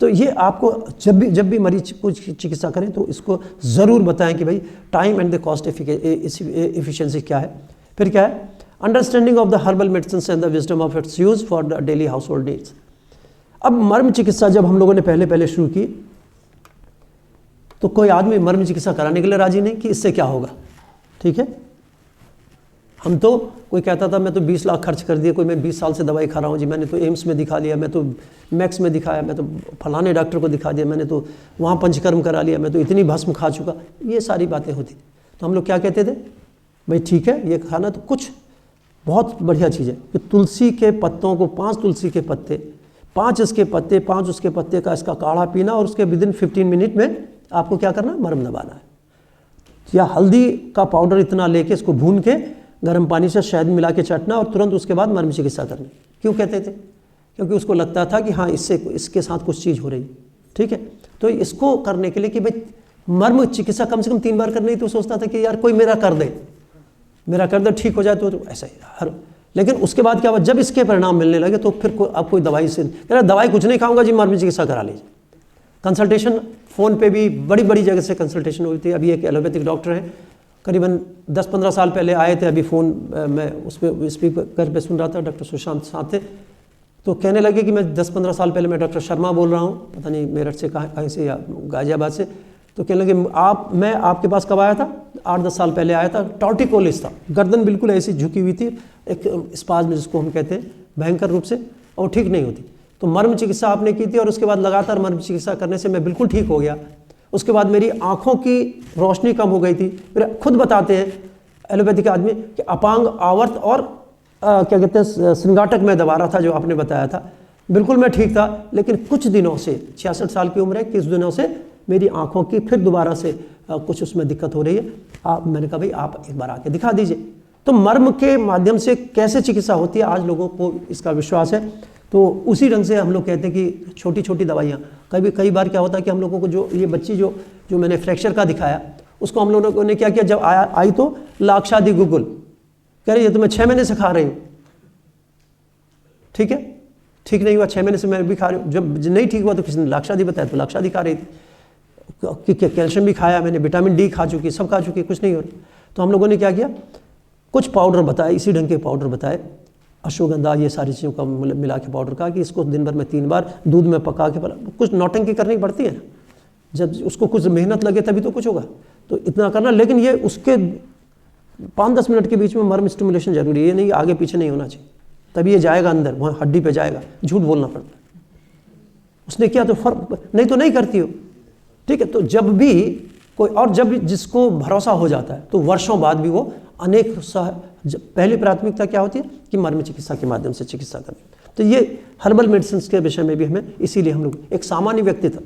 तो ये आपको जब भी मरीज को चिकित्सा करें तो इसको ज़रूर बताएं कि भाई time and the cost efficiency क्या है। फिर क्या है, understanding of the herbal medicine and the wisdom of its use for the daily house hold needs. अब मर्म चिकित्सा जब हम लोगों ने पहले शुरू की तो कोई आदमी मर्म चिकित्सा कराने के लिए राजी नहीं कि इससे क्या होगा, ठीक है। हम तो कोई कहता था मैं तो 20 लाख खर्च कर दिया, कोई मैं 20 साल से दवाई खा रहा हूँ जी, मैंने तो एम्स में दिखा लिया, मैं तो मैक्स में दिखाया, मैं तो फलाने डॉक्टर को दिखा दिया, मैंने तो वहाँ पंचकर्म करा लिया, मैं तो इतनी भस्म खा चुका, ये सारी बातें होती। तो हम लोग क्या कहते थे, भाई ठीक है ये खाना तो कुछ बहुत बढ़िया चीज़ है कि तुलसी के पत्तों को 5 तुलसी के पत्ते, 5 इसके पत्ते, 5 उसके पत्ते का इसका काढ़ा पीना और उसके विदिन 15 मिनट में आपको क्या करना, मर्म दबाना है। या हल्दी का पाउडर इतना लेके इसको भून के गर्म पानी से शहद मिला के चटना और तुरंत उसके बाद मर्म चिकित्सा करनी। क्यों कहते थे, क्योंकि उसको लगता था कि हाँ इसके साथ कुछ चीज़ हो रही है, ठीक है। तो इसको करने के लिए कि भाई मर्म चिकित्सा कम से कम 3 बार करनी, तो सोचता था कि यार कोई मेरा कर दे ठीक हो जाए तो ऐसा ही लेकिन उसके बाद क्या हुआ, जब इसके परिणाम मिलने लगे तो फिर अब कोई दवाई से दवाई कुछ नहीं खाऊंगा जी, मर्म चिकित्सा करा लीजिए। कंसल्टेशन फ़ोन पे भी बड़ी जगह से कंसल्टेशन हुई थी। अभी एक एलोपैथिक डॉक्टर हैं, करीबन 10-15 साल पहले आए थे, अभी फ़ोन मैं उस पर स्पीकर पे सुन रहा था, डॉक्टर सुशांत साथ थे, तो कहने लगे कि मैं 10-15 साल पहले मैं डॉक्टर शर्मा बोल रहा हूँ, पता नहीं मेरठ से कहीं से या गाजियाबाद से। तो कहने लगे मैं आपके पास कब आया था, 8-10 साल पहले आया था, टॉर्टिकोलिस था, गर्दन बिल्कुल ऐसी झुकी हुई थी, एक स्पाज्म जिसको हम कहते हैं भयंकर रूप से, और ठीक नहीं होती। तो मर्म चिकित्सा आपने की थी और उसके बाद लगातार मर्म चिकित्सा करने से मैं बिल्कुल ठीक हो गया। उसके बाद मेरी आँखों की रोशनी कम हो गई थी। फिर खुद बताते हैं एलोपैथिक आदमी कि अपांग, आवर्त और क्या कहते हैं श्रृंगाटक में दबा रहा था, जो आपने बताया था, बिल्कुल मैं ठीक था। लेकिन कुछ दिनों से, 66 साल की उम्र है, कुछ दिनों से मेरी आँखों की फिर दोबारा से कुछ उसमें दिक्कत हो रही है। मैंने कहा भाई आप एक बार आके दिखा दीजिए। तो मर्म के माध्यम से कैसे चिकित्सा होती है, आज लोगों को इसका विश्वास है। तो उसी ढंग से हम लोग कहते हैं कि छोटी छोटी दवाइयाँ, कई बार क्या होता है कि हम लोगों को जो ये बच्ची जो मैंने फ्रैक्चर का दिखाया, उसको हम लोगों ने क्या किया, जब आई तो लाक्षादि गुगुल कह रही है तो मैं 6 महीने से खा रही हूँ, ठीक है, ठीक नहीं हुआ, 6 महीने से मैं भी खा रही हूँ। जब नहीं ठीक हुआ तो किसी ने लाक्षादि बताया तो लाक्षादि खा रही थी, कि कैल्शियम भी खाया मैंने, विटामिन डी खा चुकी, सब खा चुकी, कुछ नहीं हो रहा। तो हम लोगों ने क्या किया, कुछ पाउडर बताए, इसी ढंग के पाउडर बताए, अश्वगंधा, ये सारी चीज़ों का मिला के पाउडर का, कि इसको दिन भर में 3 बार दूध में पका के, कुछ नौटंकी करनी पड़ती है ना, जब उसको कुछ मेहनत लगे तभी तो कुछ होगा, तो इतना करना। लेकिन ये उसके 5-10 मिनट के बीच में मर्म स्टिमुलेशन जरूरी है, ये नहीं आगे पीछे नहीं होना चाहिए, तभी ये जाएगा अंदर, वहाँ हड्डी पे जाएगा। झूठ बोलना पड़ता है, उसने किया तो फर्क, नहीं तो नहीं करती हो, ठीक है। तो जब भी कोई, और जब जिसको भरोसा हो जाता है तो वर्षों बाद भी वो अनेक पहली प्राथमिकता क्या होती है कि मर्म चिकित्सा के माध्यम से चिकित्सा करनी। तो ये हर्बल मेडिसिन के विषय में भी हमें, इसीलिए हम लोग एक सामान्य व्यक्ति तक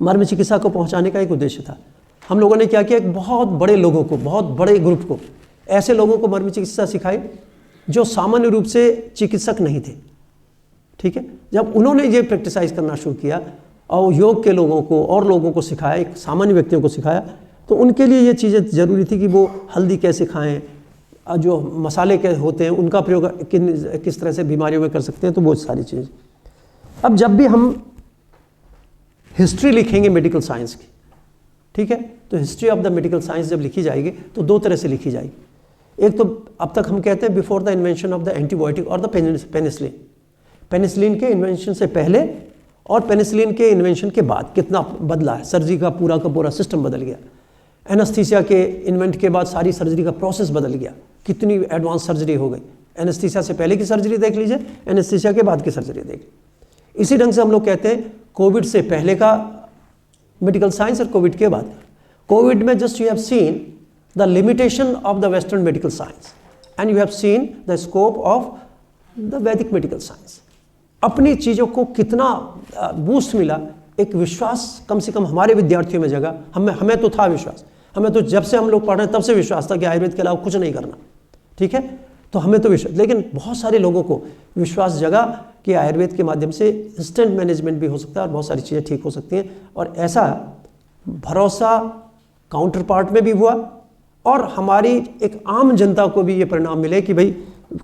मर्म चिकित्सा को पहुंचाने का एक उद्देश्य था। हम लोगों ने क्या किया, एक बहुत बड़े लोगों को, बहुत बड़े ग्रुप को, ऐसे लोगों को मर्म चिकित्सा सिखाई जो सामान्य रूप से चिकित्सक नहीं थे, ठीक है। जब उन्होंने ये प्रैक्टिसाइज करना शुरू किया और योग के लोगों को और लोगों को सिखाया, एक सामान्य व्यक्तियों को सिखाया, तो उनके लिए ये चीज़ें ज़रूरी थी कि वो हल्दी कैसे खाएं, जो मसाले के होते हैं उनका प्रयोग किस तरह से बीमारियों में कर सकते हैं, तो वो सारी चीज़। अब जब भी हम हिस्ट्री लिखेंगे मेडिकल साइंस की, ठीक है, तो history of the medical science जब लिखी जाएगी तो 2 तरह से लिखी जाएगी। एक तो अब तक हम कहते हैं before the invention of the antibiotic और द पेनिसिलिन, पेनिसिलिन के इन्वेंशन से पहले और पेनिसिलिन के इन्वेंशन के बाद कितना बदला है, सर्जरी का पूरा सिस्टम बदल गया। एनेस्थीसिया के इन्वेंट के बाद सारी सर्जरी का प्रोसेस बदल गया, कितनी एडवांस सर्जरी हो गई। एनेस्थीसिया से पहले की सर्जरी देख लीजिए, एनेस्थीसिया के बाद की सर्जरी देख लीजिए। इसी ढंग से हम लोग कहते हैं कोविड से पहले का मेडिकल साइंस और कोविड के बाद। कोविड में just you have seen the limitation of the western medical science and you have seen the scope of the वैदिक मेडिकल साइंस। अपनी चीज़ों को कितना बूस्ट मिला, एक विश्वास कम से कम हमारे विद्यार्थियों में जगह। हमें तो था विश्वास, हमें तो जब से हम लोग पढ़ रहे हैं तब से विश्वास था कि आयुर्वेद के अलावा कुछ नहीं करना, ठीक है, तो हमें तो विश्वास। लेकिन बहुत सारे लोगों को विश्वास जगा कि आयुर्वेद के माध्यम से इंस्टेंट मैनेजमेंट भी हो सकता है और बहुत सारी चीज़ें ठीक हो सकती हैं। और ऐसा भरोसा काउंटर पार्ट में भी हुआ और हमारी एक आम जनता को भी ये परिणाम मिले कि भाई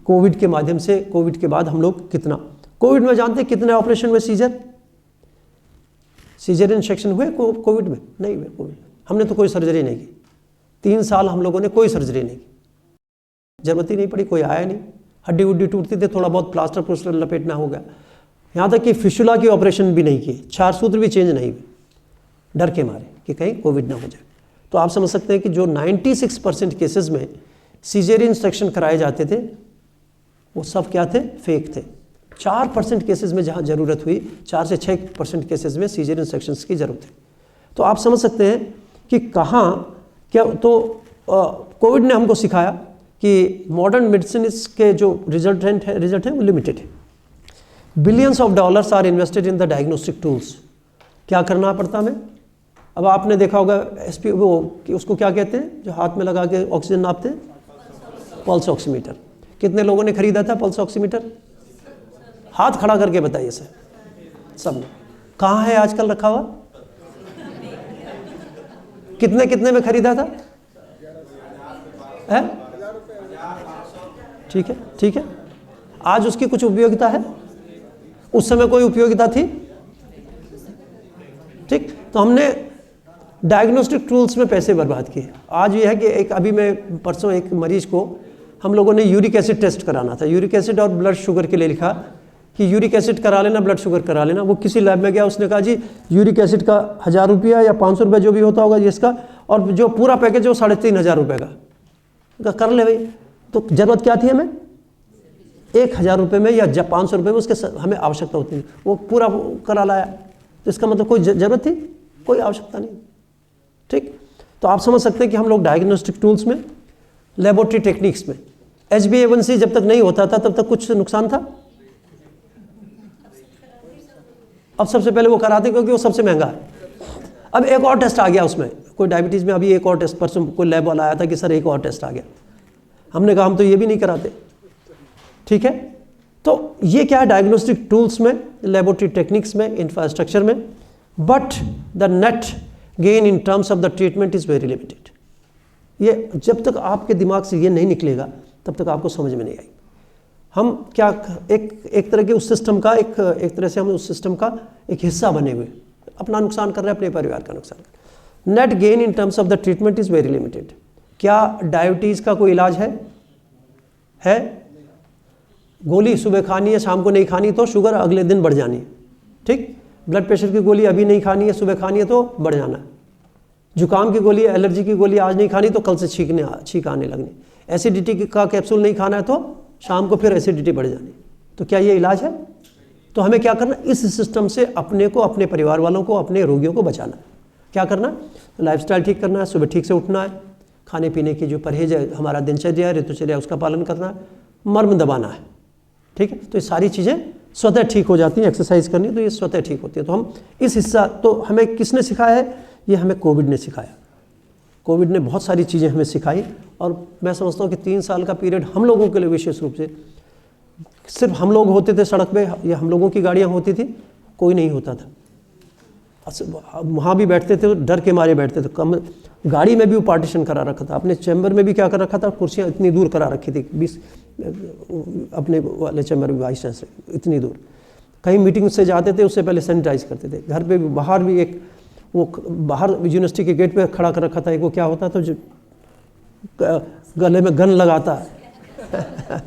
कोविड के माध्यम से, कोविड के बाद हम लोग कितना, कोविड में जानते हैं कितने ऑपरेशन हुए, सीजर सीजरियन सेक्शन हुए कोविड में? नहीं हुए कोविड में। हमने तो कोई सर्जरी नहीं की, 3 साल हम लोगों ने कोई सर्जरी नहीं की, जरूरत ही नहीं पड़ी, कोई आया नहीं। हड्डी उड्डी टूटती थी, थोड़ा बहुत प्लास्टर प्लूस्टर लपेटना हो गया। यहाँ तक कि फिशुला की ऑपरेशन भी नहीं किए, 4 सूत्र भी चेंज नहीं हुए, डर के मारे कि कहीं कोविड ना हो जाए। तो आप समझ सकते हैं कि जो 96% केसेस में सीजरियन सेक्शन कराए जाते थे वो सब क्या थे? फेक थे। 4% केसेस में जहाँ ज़रूरत हुई, 4 से 6% केसेस में सीजरियन सेक्शंस की ज़रूरत है। तो आप समझ सकते हैं कि कहाँ क्या। तो कोविड ने हमको सिखाया कि मॉडर्न मेडिसिन के जो रिजल्ट है वो लिमिटेड है। Billions of dollars are invested in the diagnostic tools. क्या करना पड़ता हमें? अब आपने देखा होगा एसपी वो कि उसको क्या कहते हैं जो हाथ में लगा के ऑक्सीजन नापते हैं? Pulse oximeter. कितने लोगों ने खरीदा था पल्स ऑक्सीमीटर? हाथ खड़ा करके बताइए सर, सब ने। कहाँ है आजकल रखा हुआ? कितने में खरीदा था? ठीक है। आज उसकी कुछ उपयोगिता है? उस समय कोई उपयोगिता थी? ठीक। तो हमने डायग्नोस्टिक टूल्स में पैसे बर्बाद किए। आज ये है कि अभी मैं परसों एक मरीज को हम लोगों ने यूरिक एसिड टेस्ट कराना था। यूरिक एसिड और ब्लड शुगर के लिए लिखा कि यूरिक एसिड करा लेना, ब्लड शुगर करा लेना। वो किसी लैब में गया, उसने कहा जी यूरिक एसिड का 1000 रुपया या 500 रुपये जो भी होता होगा जिसका, और जो पूरा पैकेज वो 3500 रुपये का। कर ले भाई। तो ज़रूरत क्या थी हमें? 1000 रुपये में या 500 रुपये में उसके हमें आवश्यकता होती है, वो पूरा करा लाया। तो इसका मतलब कोई ज़रूरत थी? कोई आवश्यकता नहीं। ठीक। तो आप समझ सकते हैं कि हम लोग डायग्नोस्टिक टूल्स में, लेबोरेटरी टेक्निक्स में, HbA1c जब तक नहीं होता था तब तक कुछ नुकसान था? अब सबसे पहले वो कराते क्योंकि वो सबसे महंगा है। अब एक और टेस्ट आ गया उसमें, कोई डायबिटीज़ में अभी एक और टेस्ट, परसों कोई लैब वाला आया था कि सर एक और टेस्ट आ गया। हमने कहा हम तो ये भी नहीं कराते। ठीक है। तो ये क्या है? डायग्नोस्टिक टूल्स में, लेबोरेटरी टेक्निक्स में, इंफ्रास्ट्रक्चर में। But the net gain in terms of the treatment is very limited. ये जब तक आपके दिमाग से ये नहीं निकलेगा तब तक आपको समझ में नहीं आएगी। हम क्या एक तरह के उस सिस्टम का एक तरह से हम उस सिस्टम का एक हिस्सा बने हुए, अपना नुकसान कर रहे हैं, अपने परिवार का नुकसान। Net gain in terms of the treatment is very limited. क्या डायबिटीज़ का कोई इलाज है? गोली सुबह खानी है, शाम को नहीं खानी तो शुगर अगले दिन बढ़ जानी है। ठीक। ब्लड प्रेशर की गोली अभी नहीं खानी है, सुबह खानी है तो बढ़ जाना है। जुकाम की गोली, एलर्जी की गोली आज नहीं खानी तो कल से छींक आने लगनी। एसिडिटी का कैप्सूल नहीं खाना है तो शाम को फिर एसिडिटी बढ़ जानी। तो क्या ये इलाज है? तो हमें क्या करना? इस सिस्टम से अपने को, अपने परिवार वालों को, अपने रोगियों को बचाना। क्या करना? तो लाइफस्टाइल ठीक करना है, सुबह ठीक से उठना है, खाने पीने की जो परहेज है, हमारा दिनचर्या है, ऋतुचर्या, उसका पालन करना है, मर्म दबाना है। ठीक है। तो ये सारी चीज़ें स्वतः ठीक हो जाती हैं। एक्सरसाइज करनी तो ये स्वतः ठीक होती है। तो हम इस हिस्सा, तो हमें किसने सिखाया है? ये हमें कोविड ने सिखाया। कोविड ने बहुत सारी चीज़ें हमें सिखाई। और मैं समझता हूँ कि 3 साल का पीरियड हम लोगों के लिए विशेष रूप से, सिर्फ हम लोग होते थे सड़क पे या हम लोगों की गाड़ियाँ होती थी, कोई नहीं होता था। वहाँ भी बैठते थे, डर के मारे बैठते थे। कम गाड़ी में भी वो पार्टीशन करा रखा था। अपने चैम्बर में भी क्या कर रखा था? कुर्सियाँ इतनी दूर करा रखी थी, 20 अपने वाले चैम्बर में 22 से इतनी दूर। कहीं मीटिंग से जाते थे उससे पहले सैनिटाइज करते थे। घर पे भी, बाहर भी एक वो बाहर यूनिवर्सिटी के गेट पे खड़ा कर रखा था। एक वो क्या होता था जो गले में गन लगाता है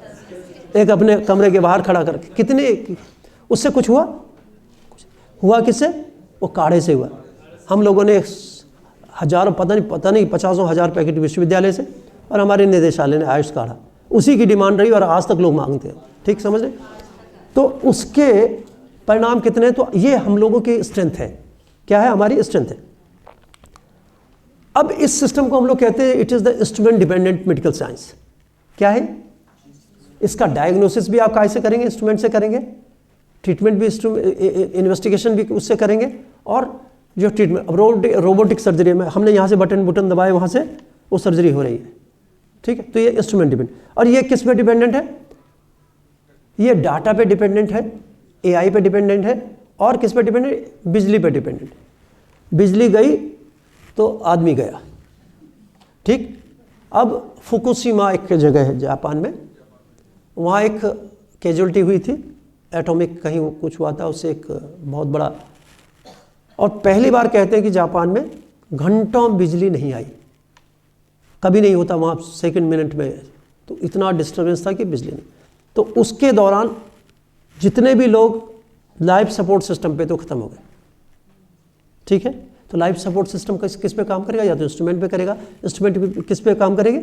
एक अपने कमरे के बाहर खड़ा कर। कितने उससे कुछ हुआ किससे? वो काढ़े से हुआ। हम लोगों ने हजारों, पता नहीं 50,000 पैकेट विश्वविद्यालय से, और हमारे निदेशालय ने आयुष काढ़ा, उसी की डिमांड रही और आज तक लोग मांगते हैं। ठीक समझ रहे? तो उसके परिणाम कितने? तो ये हम लोगों की स्ट्रेंथ है। क्या है? हमारी स्ट्रेंथ है। अब इस सिस्टम को हम लोग कहते हैं it is the instrument dependent medical science. क्या है? इसका डायग्नोसिस भी आप कहाँ से करेंगे? इंस्ट्रूमेंट से करेंगे। ट्रीटमेंट भी इन्वेस्टिगेशन भी उससे करेंगे। और जो ट्रीटमेंट, रोबोटिक सर्जरी में हमने यहाँ से बटन दबाए, वहाँ से वो सर्जरी हो रही है। ठीक है। तो ये इंस्ट्रूमेंट डिपेंड। और ये किस पे डिपेंडेंट है? ये डाटा पे डिपेंडेंट है, AI पे डिपेंडेंट है, और किस पे डिपेंडेंट? बिजली पे डिपेंडेंट। बिजली गई तो आदमी गया। ठीक। अब फुकुशिमा एक जगह है जापान में, वहाँ एक कैजुअल्टी हुई थी, एटॉमिक कहीं कुछ हुआ था, उससे एक बहुत बड़ा और पहली बार कहते हैं कि जापान में घंटों बिजली नहीं आई, कभी नहीं होता वहाँ सेकंड मिनट में, तो इतना डिस्टर्बेंस था कि बिजली नहीं। तो उसके दौरान जितने भी लोग लाइफ सपोर्ट सिस्टम पे तो ख़त्म हो गए, ठीक है। तो लाइफ सपोर्ट सिस्टम किस पे काम करेगा? या तो इंस्ट्रूमेंट पे करेगा, इंस्ट्रूमेंट किस पे काम करेंगे?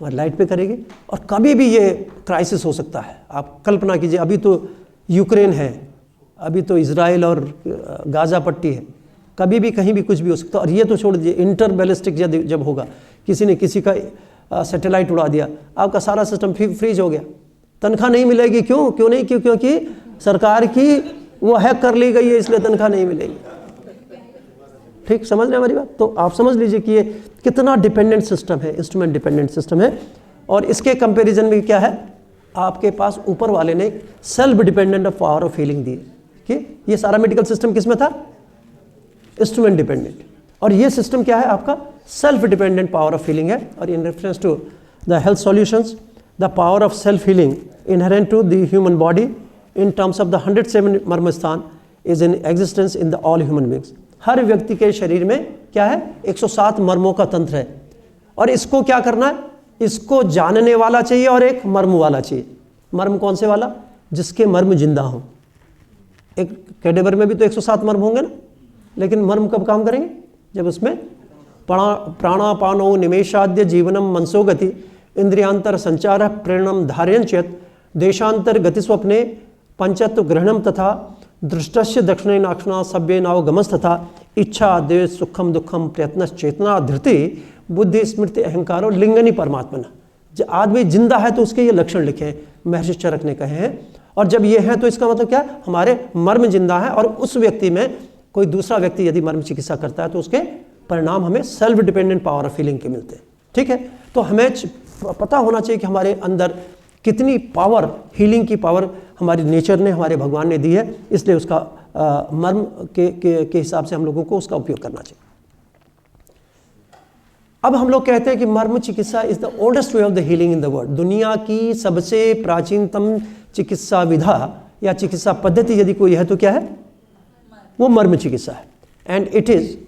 हमारी लाइट पे करेगी। और कभी भी ये क्राइसिस हो सकता है, आप कल्पना कीजिए, अभी तो यूक्रेन है, अभी तो इजराइल और गाज़ा पट्टी है, कभी भी कहीं भी कुछ भी हो सकता है। और ये तो छोड़ दीजिए, इंटर बैलिस्टिक जब होगा, किसी ने किसी का सैटेलाइट उड़ा दिया, आपका सारा सिस्टम फ्रीज हो गया, तनख्वाह नहीं मिलेगी। क्यों नहीं? क्योंकि सरकार की वो हैक कर ली गई है, इसलिए तनख्वाह नहीं मिलेगी। ठीक, समझ रहे हैं हमारी बात? तो आप समझ लीजिए कि ये कितना डिपेंडेंट सिस्टम है, इंस्ट्रूमेंट डिपेंडेंट सिस्टम है। और इसके कंपैरिजन में क्या है, आपके पास ऊपर वाले ने self dependent of power of healing दी कि ये सारा मेडिकल सिस्टम किस में था? Instrument dependent. और ये सिस्टम क्या है आपका? Self dependent power of healing है। और in reference to the health solutions, the power of self healing inherent to the human body in terms of the 107 मर्म स्थान is in existence in the all human beings. हर व्यक्ति के शरीर में क्या है? 107 मर्मों का तंत्र है। और इसको क्या करना है? इसको जानने वाला चाहिए और एक मर्म वाला चाहिए। मर्म कौन से वाला? जिसके मर्म जिंदा हों। एक कैडेवर में भी तो 107 मर्म होंगे ना, लेकिन मर्म कब काम करेंगे? जब उसमें प्राणापानो निमेषाद्य जीवनम मनसो गति इंद्रियांतर संचार प्रेरणम धार्यंचयत देशांतर गतिस्वप्ने पंचत्व ग्रहणम तथा दृष्टस्य दक्षिणे नाक्षणा सभ्य नावगमस तथा इच्छा द्वेष सुखम दुखम प्रयत्न चेतना धृति बुद्धि स्मृति अहंकारो लिंगनी परमात्मना। जब आदमी जिंदा है तो उसके ये लक्षण लिखे हैं, महर्षि चरक ने कहे हैं। और जब ये है तो इसका मतलब क्या? हमारे मर्म जिंदा है। और उस व्यक्ति में कोई दूसरा व्यक्ति यदि मर्म चिकित्सा करता है तो उसके परिणाम हमें self dependent power of healing के मिलते हैं। ठीक है, तो हमें पता होना चाहिए कि हमारे अंदर कितनी पावर, हीलिंग की पावर हमारे नेचर ने, हमारे भगवान ने दी है। इसलिए उसका मर्म के हिसाब से हम लोगों को उसका उपयोग करना चाहिए। अब हम लोग कहते हैं कि मर्म चिकित्सा is the oldest way of the healing in the world. दुनिया की सबसे प्राचीनतम चिकित्सा विधा या चिकित्सा पद्धति यदि कोई है तो क्या है? वो मर्म चिकित्सा है। And it is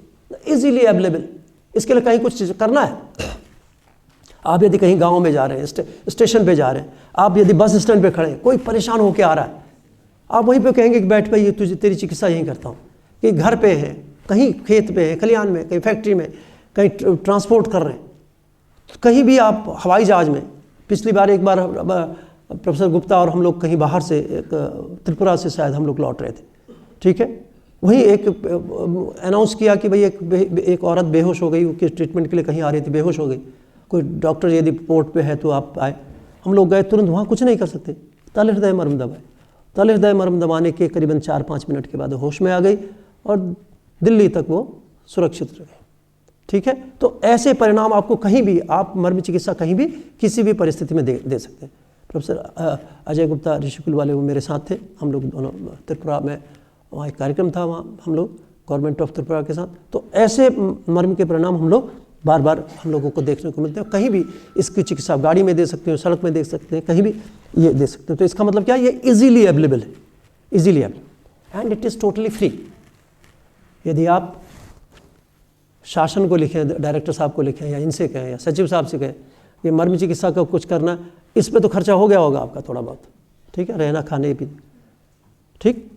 easily available. इसके लिए कहीं कुछ करना है? आप यदि कहीं गांव में जा रहे हैं, स्टेशन पे जा रहे हैं, आप यदि बस स्टैंड पे खड़े हैं, कोई परेशान होकर आ रहा है, आप वहीं पे कहेंगे कि बैठ भाई तुझे तेरी चिकित्सा यहीं करता हूँ। कि घर पे है, कहीं खेत पे है, खलिहान में, कहीं फैक्ट्री में, कहीं ट्रांसपोर्ट कर रहे हैं, कहीं भी आप हवाई जहाज में। पिछली बार एक बार प्रोफेसर गुप्ता और हम लोग कहीं बाहर से, त्रिपुरा से शायद हम लोग लौट रहे थे, ठीक है, वहीं एक अनाउंस किया कि भाई एक औरत बेहोश हो गई, उसके ट्रीटमेंट के लिए कहीं आ रही थी, बेहोश हो गई, कोई डॉक्टर यदि पोर्ट पे है तो आप आए। हम लोग गए, तुरंत वहाँ कुछ नहीं कर सकते, तल हृदय मर्म दबाए। तल हृदय मर्म दबाने के करीबन 4-5 मिनट के बाद होश में आ गई और दिल्ली तक वो सुरक्षित रहे। ठीक है, तो ऐसे परिणाम आपको कहीं भी, आप मर्म चिकित्सा कहीं भी किसी भी परिस्थिति में दे सकते हैं। प्रोफेसर अजय गुप्ता ऋषिकुल वाले वो मेरे साथ थे, हम लोग दोनों त्रिपुरा में, वहाँ एक कार्यक्रम था, वहाँ हम लोग गवर्नमेंट ऑफ त्रिपुरा के साथ। तो ऐसे मर्म के परिणाम हम लोग बार बार हम लोगों को देखने को मिलते हैं। कहीं भी इसकी चिकित्सा गाड़ी में दे सकते हो, सड़क में दे सकते हैं, कहीं भी ये दे सकते हैं। तो इसका मतलब क्या है? ये इजीली अवेलेबल है, easily available, and it is totally free. यदि आप शासन को लिखें, डायरेक्टर साहब को लिखें, या इनसे कहें, या सचिव साहब से कहें कि मर्म चिकित्सा का कुछ करना, इस पर तो खर्चा हो गया होगा आपका थोड़ा बहुत, ठीक है, रहना खाने पीने, ठीक।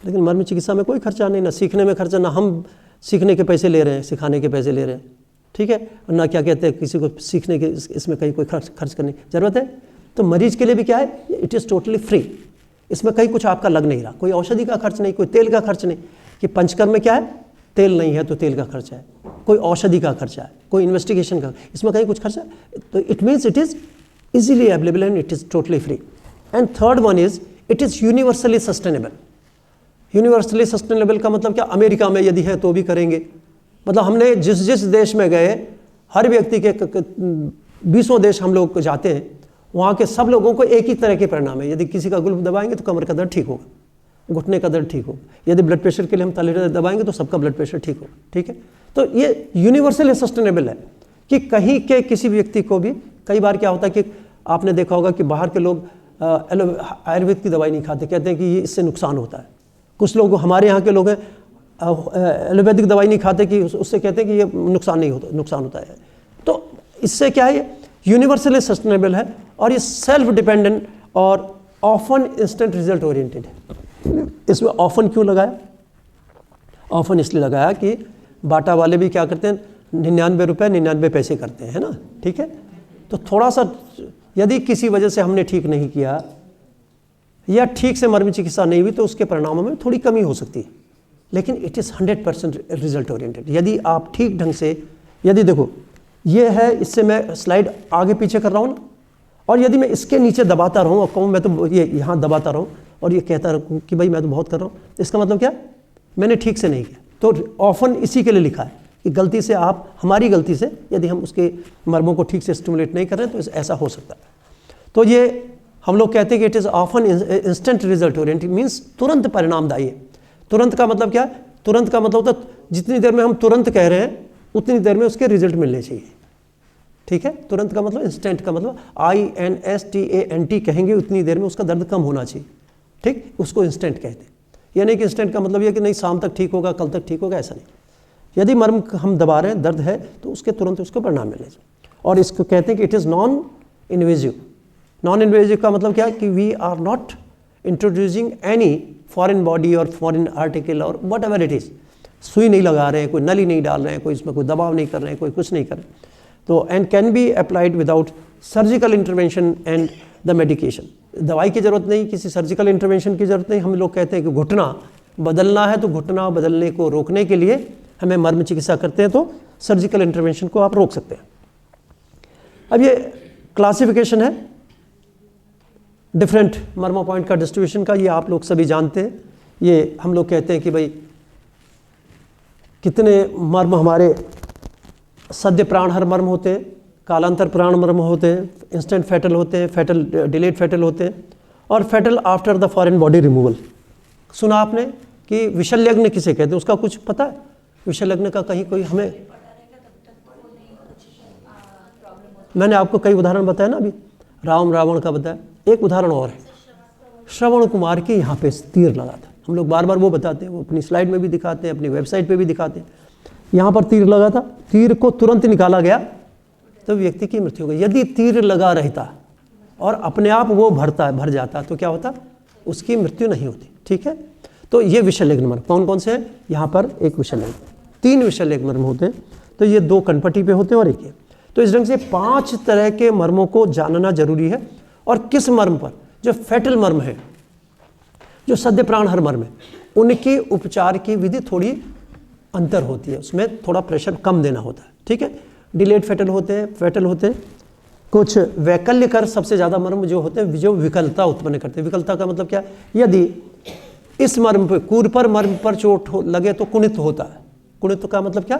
लेकिन मर्म चिकित्सा में कोई खर्चा नहीं, ना सीखने में खर्चा, ना हम सीखने के पैसे ले रहे हैं, सिखाने के पैसे ले रहे हैं, ठीक है, और ना क्या कहते हैं किसी को सीखने के इसमें कहीं कोई खर्च करने की ज़रूरत है। तो मरीज के लिए भी क्या है? It is totally free. इसमें कहीं कुछ आपका लग नहीं रहा, कोई औषधि का खर्च नहीं, कोई तेल का खर्च नहीं। कि पंचकर्म में क्या है? तेल नहीं है तो तेल का खर्चा है, कोई औषधि का खर्चा है, कोई इन्वेस्टिगेशन का, इसमें कहीं कुछ खर्चा है। तो it means it is easily available and it is totally free. And third one is it is universally sustainable. Universally sustainable का मतलब क्या? अमेरिका में यदि है तो भी करेंगे, मतलब हमने जिस देश में गए, हर व्यक्ति के 20 देश हम लोग जाते हैं, वहाँ के सब लोगों को एक ही तरह के परिणाम है। यदि किसी का गुल्फ दबाएंगे तो कमर का दर्द ठीक होगा, घुटने का दर्द ठीक होगा। यदि ब्लड प्रेशर के लिए हम तल हृदय दबाएंगे तो सबका ब्लड प्रेशर ठीक होगा, ठीक है। तो ये यूनिवर्सल सस्टेनेबल है कि कहीं के किसी व्यक्ति को भी, कई बार क्या होता है कि आपने देखा होगा कि बाहर के लोग आयुर्वेद की दवाई नहीं खाते, कहते हैं कि ये इससे नुकसान होता है। कुछ लोग, हमारे यहाँ के लोग हैं, एलोपैथिक दवाई नहीं खाते कि उससे कहते हैं कि ये नुकसान होता है। तो इससे क्या है, यूनिवर्सली सस्टेनेबल है और ये सेल्फ डिपेंडेंट और ऑफन इंस्टेंट रिजल्ट ओरिएंटेड है। इसमें ऑफन क्यों लगाया? ऑफन इसलिए लगाया कि बाटा वाले भी क्या करते हैं, 99 रुपये 99 पैसे करते हैं, है ना, ठीक है। तो थोड़ा सा यदि किसी वजह से हमने ठीक नहीं किया या ठीक से मर्म चिकित्सा नहीं हुई तो उसके परिणामों में थोड़ी कमी हो सकती है, लेकिन इट इज़ 100% रिजल्ट ओरिएंटेड। यदि आप ठीक ढंग से, यदि देखो ये है, इससे मैं स्लाइड आगे पीछे कर रहा हूँ ना, और यदि मैं इसके नीचे दबाता रहूँ और कहूँ मैं तो ये यहाँ दबाता रहूँ और ये कहता रहूँ कि भाई मैं तो बहुत कर रहा हूँ, इसका मतलब क्या, मैंने ठीक से नहीं किया। तो ऑफन इसी के लिए लिखा है कि गलती से आप, हमारी गलती से यदि हम उसके मर्मों को ठीक से स्टिमुलेट नहीं कर रहे हैं तो ऐसा हो सकता है। तो ये हम लोग कहते हैं कि it is often instant result oriented, means तुरंत परिणामदायी है। तुरंत का मतलब क्या, तुरंत का मतलब होता है जितनी देर में हम तुरंत कह रहे हैं उतनी देर में उसके रिजल्ट मिलने चाहिए, ठीक है। तुरंत का मतलब, इंस्टेंट का मतलब INSTANT कहेंगे उतनी देर में उसका दर्द कम होना चाहिए, ठीक, उसको इंस्टेंट कहते हैं। यानी कि इंस्टेंट का मतलब ये कि नहीं शाम तक ठीक होगा, कल तक ठीक होगा, ऐसा नहीं। यदि मर्म हम दबा रहे हैं, दर्द है, तो उसके तुरंत उसको परिणाम मिलने चाहिए। और इसको कहते हैं कि it is non invasive. Non invasive का मतलब क्या है कि we are not introducing any foreign body और फॉरेन आर्टिकल और वट एवर इट इज़। सुई नहीं लगा रहे हैं, कोई नली नहीं डाल रहे हैं, कोई इसमें कोई दबाव नहीं कर रहे हैं, कोई कुछ नहीं कर रहे हैं। तो and can be applied without surgical intervention and the medication. दवाई की ज़रूरत नहीं, किसी सर्जिकल इंटरवेंशन की ज़रूरत नहीं। हम लोग कहते हैं कि घुटना बदलना है तो घुटना बदलने को रोकने के लिए हमें मर्म चिकित्सा करते हैं, तो सर्जिकल इंटरवेंशन को आप रोक सकते हैं। अब ये क्लासिफिकेशन है डिफरेंट मर्मा पॉइंट का डिस्ट्रीब्यूशन का, ये आप लोग सभी जानते हैं। ये हम लोग कहते हैं कि भाई कितने मर्म हमारे सद्य प्राणहर मर्म होते हैं, कालांतर प्राण मर्म होते हैं, इंस्टेंट फैटल होते हैं, फैटल डिलेड फैटल होते हैं, और fatal after the foreign body removal. सुना आपने कि विशल्यग्न किसे कहते हैं, उसका कुछ पता है? विशल्यग्न का कहीं कोई हमें, मैंने आपको कई उदाहरण बताया ना, अभी राम रावण का बताया, एक उदाहरण और है, श्रवण कुमार के यहाँ पे तीर लगा था। हम लोग बार बार वो बताते हैं, वो अपनी स्लाइड में भी दिखाते हैं, अपनी वेबसाइट पे भी दिखाते हैं। यहाँ पर तीर लगा था, तीर को तुरंत निकाला गया तो व्यक्ति की मृत्यु हो गई। यदि तीर लगा रहता और अपने आप वो भर जाता तो क्या होता, उसकी मृत्यु नहीं होती, ठीक है। तो ये विशल्यग्न मर्म कौन कौन से हैं, यहाँ पर एक विशल्यग्न, 3 विशल्यग्न मर्म होते हैं। तो ये 2 कनपटी पे होते हैं और एक ये। तो इस ढंग से 5 तरह के मर्मों को जानना जरूरी है। और किस मर्म पर, जो फैटल मर्म है, जो सद्य प्राणहर मर्म है, उनके उपचार की विधि थोड़ी अंतर होती है, उसमें थोड़ा प्रेशर कम देना होता है, ठीक है। डिलेड फैटल होते हैं, फैटल होते हैं। कुछ वैकल्यकर सबसे ज़्यादा मर्म जो होते हैं जो विकलता उत्पन्न करते हैं। विकलता का मतलब क्या है, यदि इस मर्म पर, कूर पर मर्म पर चोट लगे तो कुणित होता है। कुणित का मतलब क्या,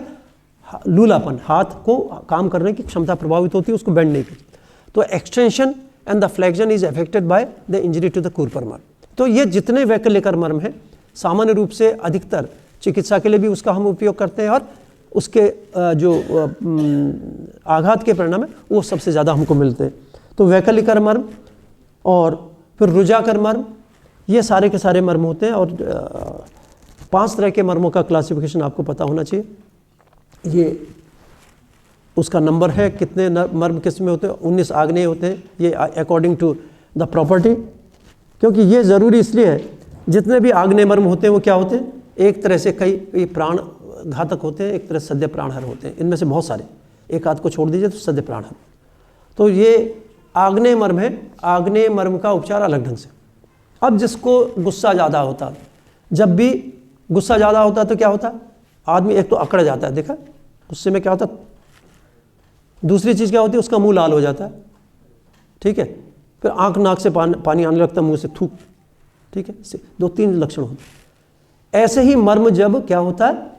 लूलापन, हाथ को काम करने की क्षमता प्रभावित होती है, उसको बेंड नहीं करती। तो extension and the flexion is affected by the injury to the kurpara marma. तो ये जितने वैकल्यकर मर्म हैं, सामान्य रूप से अधिकतर चिकित्सा के लिए भी उसका हम उपयोग करते हैं, और उसके जो आघात के परिणाम है वो सबसे ज़्यादा हमको मिलते हैं। तो वैकल्यकर मर्म और फिर रुजाकर मर्म, ये सारे के सारे मर्म होते हैं। और 5 तरह के मर्मों का क्लासिफिकेशन आपको पता होना चाहिए। ये उसका नंबर है, कितने मर्म किस में होते हैं, 19 आग्नेय होते हैं, ये अकॉर्डिंग टू द प्रॉपर्टी। क्योंकि ये ज़रूरी इसलिए है, जितने भी आग्नेय मर्म होते हैं वो क्या होते हैं, एक तरह से कई प्राण घातक होते हैं, एक तरह से सद्य प्राणहर होते हैं। इनमें से बहुत सारे, एक आध को छोड़ दीजिए तो सद्य प्राणहर। तो ये आग्नेय मर्म है। आग्नेय मर्म का उपचार अलग ढंग से। अब जिसको गुस्सा ज़्यादा होता है, जब भी गुस्सा ज़्यादा होता है तो क्या होता है, आदमी एक तो अकड़ जाता है, देखा गुस्से में क्या होता है। दूसरी चीज़ क्या होती है, उसका मुंह लाल हो जाता है, ठीक है। फिर आंख नाक से पानी आने लगता है, मुंह से थूक, ठीक है। 2-3 लक्षण होते हैं। ऐसे ही मर्म जब क्या होता है,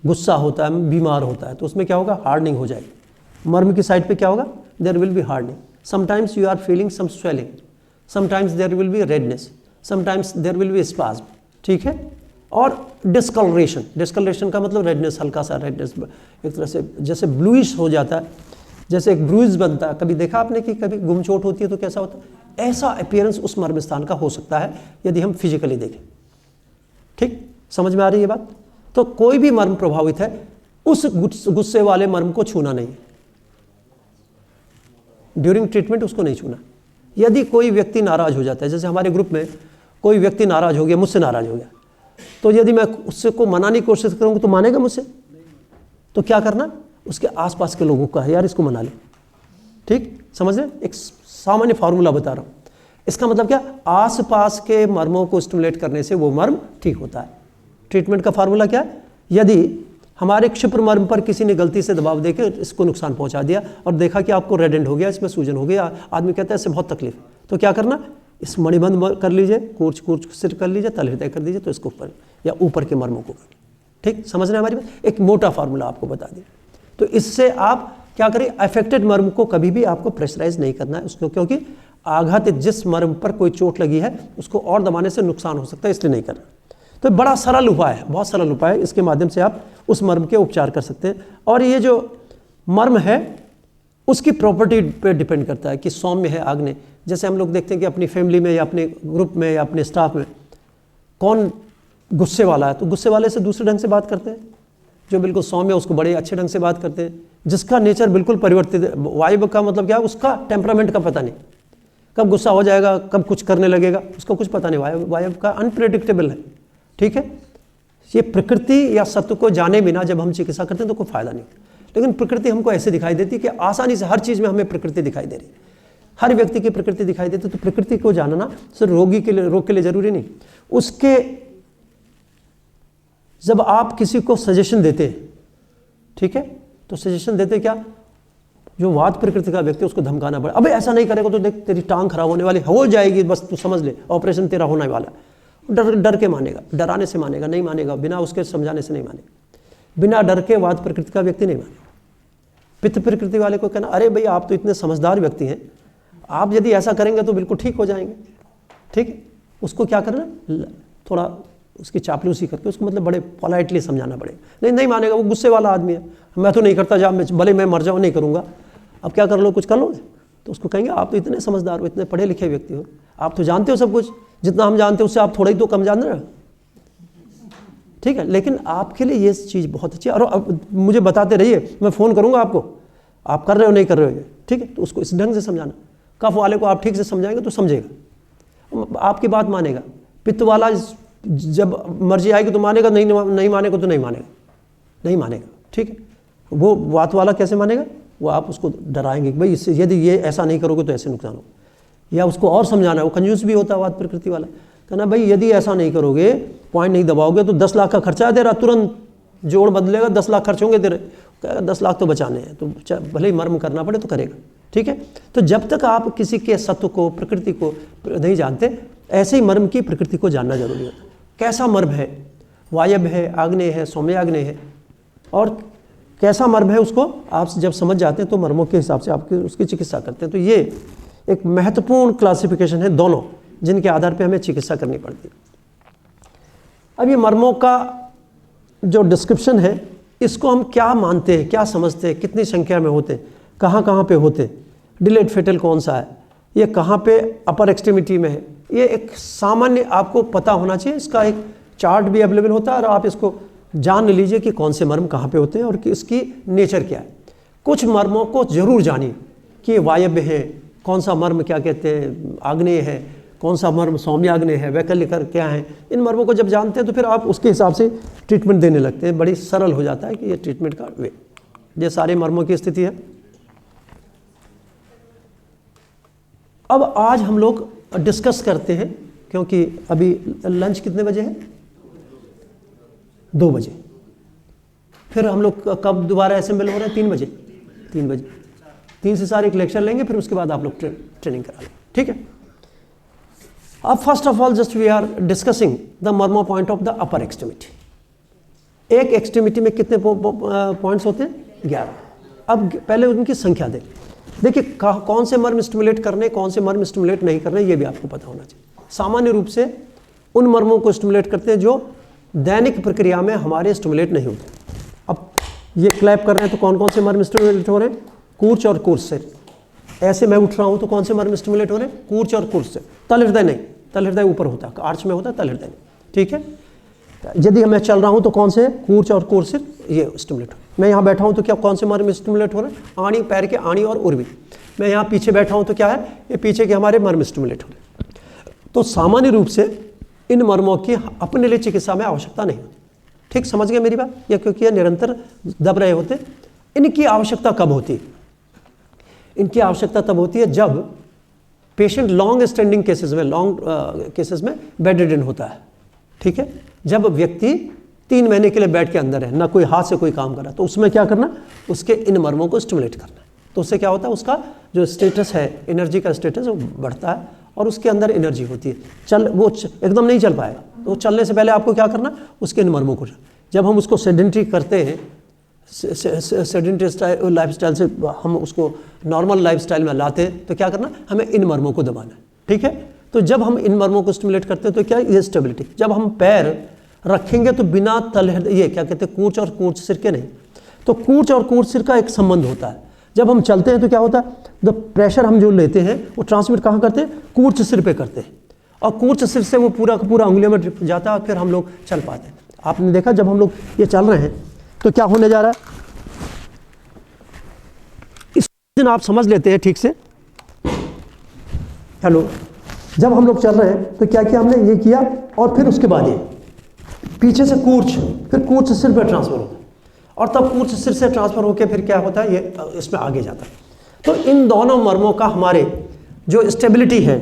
गुस्सा होता है, बीमार होता है, तो उसमें क्या होगा, हार्डनिंग हो जाएगी। मर्म की साइड पे क्या होगा, there will be hardening. Sometimes you are feeling some swelling, sometimes there will be redness, sometimes there will be spasm, ठीक है। और डिस्कलरेशन, डिस्कलरेशन का मतलब रेडनेस, हल्का सा रेडनेस, एक तरह से जैसे ब्लूइश हो जाता है, जैसे एक ब्रूइज बनता है। कभी देखा आपने कि कभी गुमचोट होती है तो कैसा होता है, ऐसा अपीयरेंस उस मर्म स्थान का हो सकता है यदि हम फिजिकली देखें, ठीक, समझ में आ रही है बात। तो कोई भी मर्म प्रभावित है उस गुस्से वाले मर्म को छूना नहीं है, ड्यूरिंग ट्रीटमेंट उसको नहीं छूना। यदि कोई व्यक्ति नाराज हो जाता है, जैसे हमारे ग्रुप में कोई व्यक्ति नाराज हो गया, मुझसे नाराज हो गया, तो यदि मैं उससे को मनाने की कोशिश करूंगा तो मानेगा मुझसे? तो क्या करना, उसके आसपास के लोगों का यार इसको मना ले, ठीक, समझ रहे? एक सामान्य फार्मूला बता रहा हूं। इसका मतलब क्या, आसपास के मर्मों को स्टिमुलेट करने से वो मर्म ठीक होता है। ट्रीटमेंट का फार्मूला क्या है, यदि हमारे क्षिप्र मर्म पर किसी ने गलती से दबाव देकर इसको नुकसान पहुंचा दिया और देखा कि आपको रेड एंड हो गया, इसमें सूजन हो गया, आदमी कहता है इससे बहुत तकलीफ, तो क्या करना, इस मणिबंध कर लीजिए, कूर्च सिर कर लीजिए, तल हृदय कर दीजिए, तो इसको ऊपर या ऊपर के मर्मों को कर, ठीक, समझ रहे हैं हमारी बात? एक मोटा फार्मूला आपको बता दिया। तो इससे आप क्या करें, अफेक्टेड मर्म को कभी भी आपको प्रेशराइज नहीं करना है उसको, क्योंकि आघात जिस मर्म पर कोई चोट लगी है उसको और दबाने से नुकसान हो सकता है, इसलिए नहीं करना। तो बड़ा सरल उपाय है, बहुत सरल उपाय है, इसके माध्यम से आप उस मर्म के उपचार कर सकते हैं। और ये जो मर्म है उसकी प्रॉपर्टी पे डिपेंड करता है कि सौम्य है, आग्नेय। जैसे हम लोग देखते हैं कि अपनी फैमिली में या अपने ग्रुप में या अपने स्टाफ में कौन गुस्से वाला है, तो गुस्से वाले से दूसरे ढंग से बात करते हैं, जो बिल्कुल सौम्य है उसको बड़े अच्छे ढंग से बात करते हैं। जिसका नेचर बिल्कुल परिवर्तित है, वायु का मतलब क्या है, उसका टेम्परामेंट का पता नहीं, कब गुस्सा हो जाएगा, कब कुछ करने लगेगा, उसका कुछ पता नहीं। वायु का अनप्रेडिक्टेबल है, ठीक है। ये प्रकृति या सत्य को जाने बिना जब हम चिकित्सा करते हैं तो कोई फायदा नहीं। लेकिन प्रकृति हमको ऐसे दिखाई देती है कि आसानी से हर चीज़ में हमें प्रकृति दिखाई दे रही है, हर व्यक्ति की प्रकृति दिखाई देती है। तो प्रकृति को जानना सिर्फ रोग के लिए जरूरी नहीं। उसके जब आप किसी को सजेशन देते हैं, ठीक है, तो सजेशन देते क्या, जो वात प्रकृति का व्यक्ति उसको धमकाना पड़े, अबे ऐसा नहीं करेगा तो देख तेरी टांग खराब होने वाली हो जाएगी, बस तू समझ ले ऑपरेशन तेरा होने वाला। डर के मानेगा, डराने से मानेगा, नहीं मानेगा, बिना उसके समझाने से नहीं मानेगा, बिना डर के वात प्रकृति का व्यक्ति नहीं मानेगा। पित्त प्रकृति वाले को कहना, अरे भाई आप तो इतने समझदार व्यक्ति हैं, आप यदि ऐसा करेंगे तो बिल्कुल ठीक हो जाएंगे, ठीक है। उसको क्या करना, थोड़ा उसकी चापलूसी करके उसको मतलब बड़े पोलाइटली समझाना पड़ेगा। नहीं मानेगा, वो गुस्से वाला आदमी है, मैं तो नहीं करता, जब भले मैं मर जाऊँ नहीं करूँगा, अब क्या कर लो, कुछ कर लोगे। तो उसको कहेंगे आप तो इतने समझदार हो, इतने पढ़े लिखे व्यक्ति हो, आप तो जानते हो सब कुछ, जितना हम जानते हैं उससे आप थोड़ा ही तो कम जान रहे हो, ठीक है। लेकिन आपके लिए ये चीज़ बहुत अच्छी है, और अब मुझे बताते रहिए, मैं फ़ोन करूँगा आपको, आप कर रहे हो नहीं कर रहे हो, ठीक है। तो उसको इस ढंग से समझाना, कफ वाले को आप ठीक से समझाएंगे तो समझेगा, आपकी बात मानेगा। पित्त वाला जब मर्जी आएगी तो मानेगा, नहीं मानेगा तो नहीं मानेगा, ठीक है। वो वात वाला कैसे मानेगा, वो आप उसको डराएंगे कि भाई इससे यदि ये ऐसा नहीं करोगे तो ऐसे नुकसान हो, या उसको और समझाना है। वो कंजूस भी होता है वात प्रकृति वाला, कहना भाई यदि ऐसा नहीं करोगे, पॉइंट नहीं दबाओगे तो 10 लाख का खर्चा है तेरा, तुरंत जोड़ बदलेगा, 10 लाख खर्च होंगे तेरे, 10 लाख तो बचाने हैं, तो भले ही मर्म करना पड़े तो करेगा, ठीक है। तो जब तक आप किसी के सत्व को, प्रकृति को नहीं जानते, ऐसे ही मर्म की प्रकृति को जानना जरूरी होता है। कैसा मर्म है, वायव्य है, आग्नेय है, सौम्याग्नेय है, और कैसा मर्म है उसको आप जब समझ जाते हैं तो मर्मों के हिसाब से आपकी उसकी चिकित्सा करते हैं। तो ये एक महत्वपूर्ण क्लासिफिकेशन है दोनों, जिनके आधार पे हमें चिकित्सा करनी पड़ती है। अब ये मर्मों का जो डिस्क्रिप्शन है, इसको हम क्या मानते हैं, क्या समझते हैं, कितनी संख्या में होते हैं, कहाँ पे होते हैं, डिलेड फेटल कौन सा है, ये कहाँ पे अपर एक्सट्रीमिटी में है, ये एक सामान्य आपको पता होना चाहिए। इसका एक चार्ट भी अवेलेबल होता है, और आप इसको जान लीजिए कि कौन से मर्म कहाँ पे होते हैं और कि इसकी नेचर क्या है। कुछ मर्मों को जरूर जानिए कि वायव्य है, कौन सा मर्म क्या कहते हैं, आग्नेय है, कौन सा मर्म सौम्याग्नेय है, वैकल्पिक क्या है। इन मर्मों को जब जानते हैं तो फिर आप उसके हिसाब से ट्रीटमेंट देने लगते हैं, बड़ी सरल हो जाता है कि ये ट्रीटमेंट का वे। ये सारे मर्मों की स्थिति है। अब आज हम लोग डिस्कस करते हैं, क्योंकि अभी लंच कितने बजे है, 2 बजे, फिर हम लोग कब दोबारा असेंबल हो रहे हैं, 3 बजे, 3 से 4 एक लेक्चर लेंगे, फिर उसके बाद आप लोग ट्रेनिंग करा लेंगे, ठीक है। अब first of all just we are discussing the मर्मो point of the upper extremity. एक एक्सट्रीमिटी में कितने पॉइंट्स होते हैं, 11। अब पहले उनकी संख्या देखिए कौन से मर्म स्टिमुलेट करने, कौन से मर्म स्टिमुलेट नहीं करने, ये भी आपको पता होना चाहिए। सामान्य रूप से उन मर्मों को स्टिमुलेट करते हैं जो दैनिक प्रक्रिया में हमारे स्टिमुलेट नहीं होते। अब ये क्लैप कर रहे हैं तो कौन कौन से मर्म स्टिमुलेट हो रहे हैं, कूर्च और कूर्च से। ऐसे मैं उठ रहा हूँ तो कौन से मर्म स्टिमुलेट हो रहे हैं, कूर्च और कूर्च से। तल हृदय नहीं, तल हृदय ऊपर होता है, आर्च में होता है, तल हृदय नहीं, ठीक है। यदि मैं चल रहा हूँ तो कौन से कूर्च और कोर्सिर ये स्टिमुलेट हो। मैं यहाँ बैठा हूँ तो क्या कौन से मर्म स्टिमुलेट हो रहे हैं, आणी, पैर के आणी और उर्वी। मैं यहाँ पीछे बैठा हूँ तो क्या है, ये पीछे के हमारे मर्म स्टिमुलेट हो रहे हैं। तो सामान्य रूप से इन मर्मों की अपने लिए चिकित्सा में आवश्यकता नहीं होती। ठीक समझ गए मेरी बात, या क्योंकि ये निरंतर दब रहे होते। इनकी आवश्यकता कब होती है, इनकी आवश्यकता तब होती है जब पेशेंट लॉन्ग स्टैंडिंग केसेस में बेड रिडन होता है। ठीक है, जब व्यक्ति 3 महीने के लिए बेड के अंदर है, ना कोई हाथ से कोई काम कर रहा, तो उसमें क्या करना, उसके इन मर्मों को स्टिमुलेट करना। तो उससे क्या होता है, उसका जो स्टेटस है, एनर्जी का स्टेटस, वो बढ़ता है और उसके अंदर एनर्जी होती है। वो एकदम नहीं चल पाएगा, तो चलने से पहले आपको क्या करना, उसके इन मर्मों को, जब हम उसको सेडेंटरी करते हैं, सेडेंटरी लाइफस्टाइल से हम उसको नॉर्मल लाइफस्टाइल में लाते हैं, तो क्या करना, हमें इन मर्मों को दबाना है। ठीक है, तो जब हम इन मर्मों को स्टिमुलेट करते हैं तो क्या, ये स्टेबिलिटी। जब हम पैर रखेंगे तो बिना तल, ये क्या कहते हैं, कूर्च और कूर्च सिर के नहीं, तो कूर्च और कूर्च सिर का एक संबंध होता है। जब हम चलते हैं तो क्या होता है, द प्रेशर हम जो लेते हैं वो ट्रांसमिट कहाँ करते हैं, कूर्च सिर पे करते हैं, और कूर्च सिर से वो पूरा का पूरा उंगलियों में जाता है और फिर हम लोग चल पाते हैं। आपने देखा जब हम लोग ये चल रहे हैं तो क्या होने जा रहा है, इस दिन आप समझ लेते हैं ठीक से। हेलो, जब हम लोग चल रहे हैं तो क्या किया हमने, ये किया और फिर उसके बाद ये पीछे से कूर्च, फिर कूर्च सिर पे ट्रांसफर होता है, और तब कूर्च सिर से ट्रांसफर होकर फिर क्या होता है, ये इसमें आगे जाता है। तो इन दोनों मर्मों का हमारे जो स्टेबिलिटी है,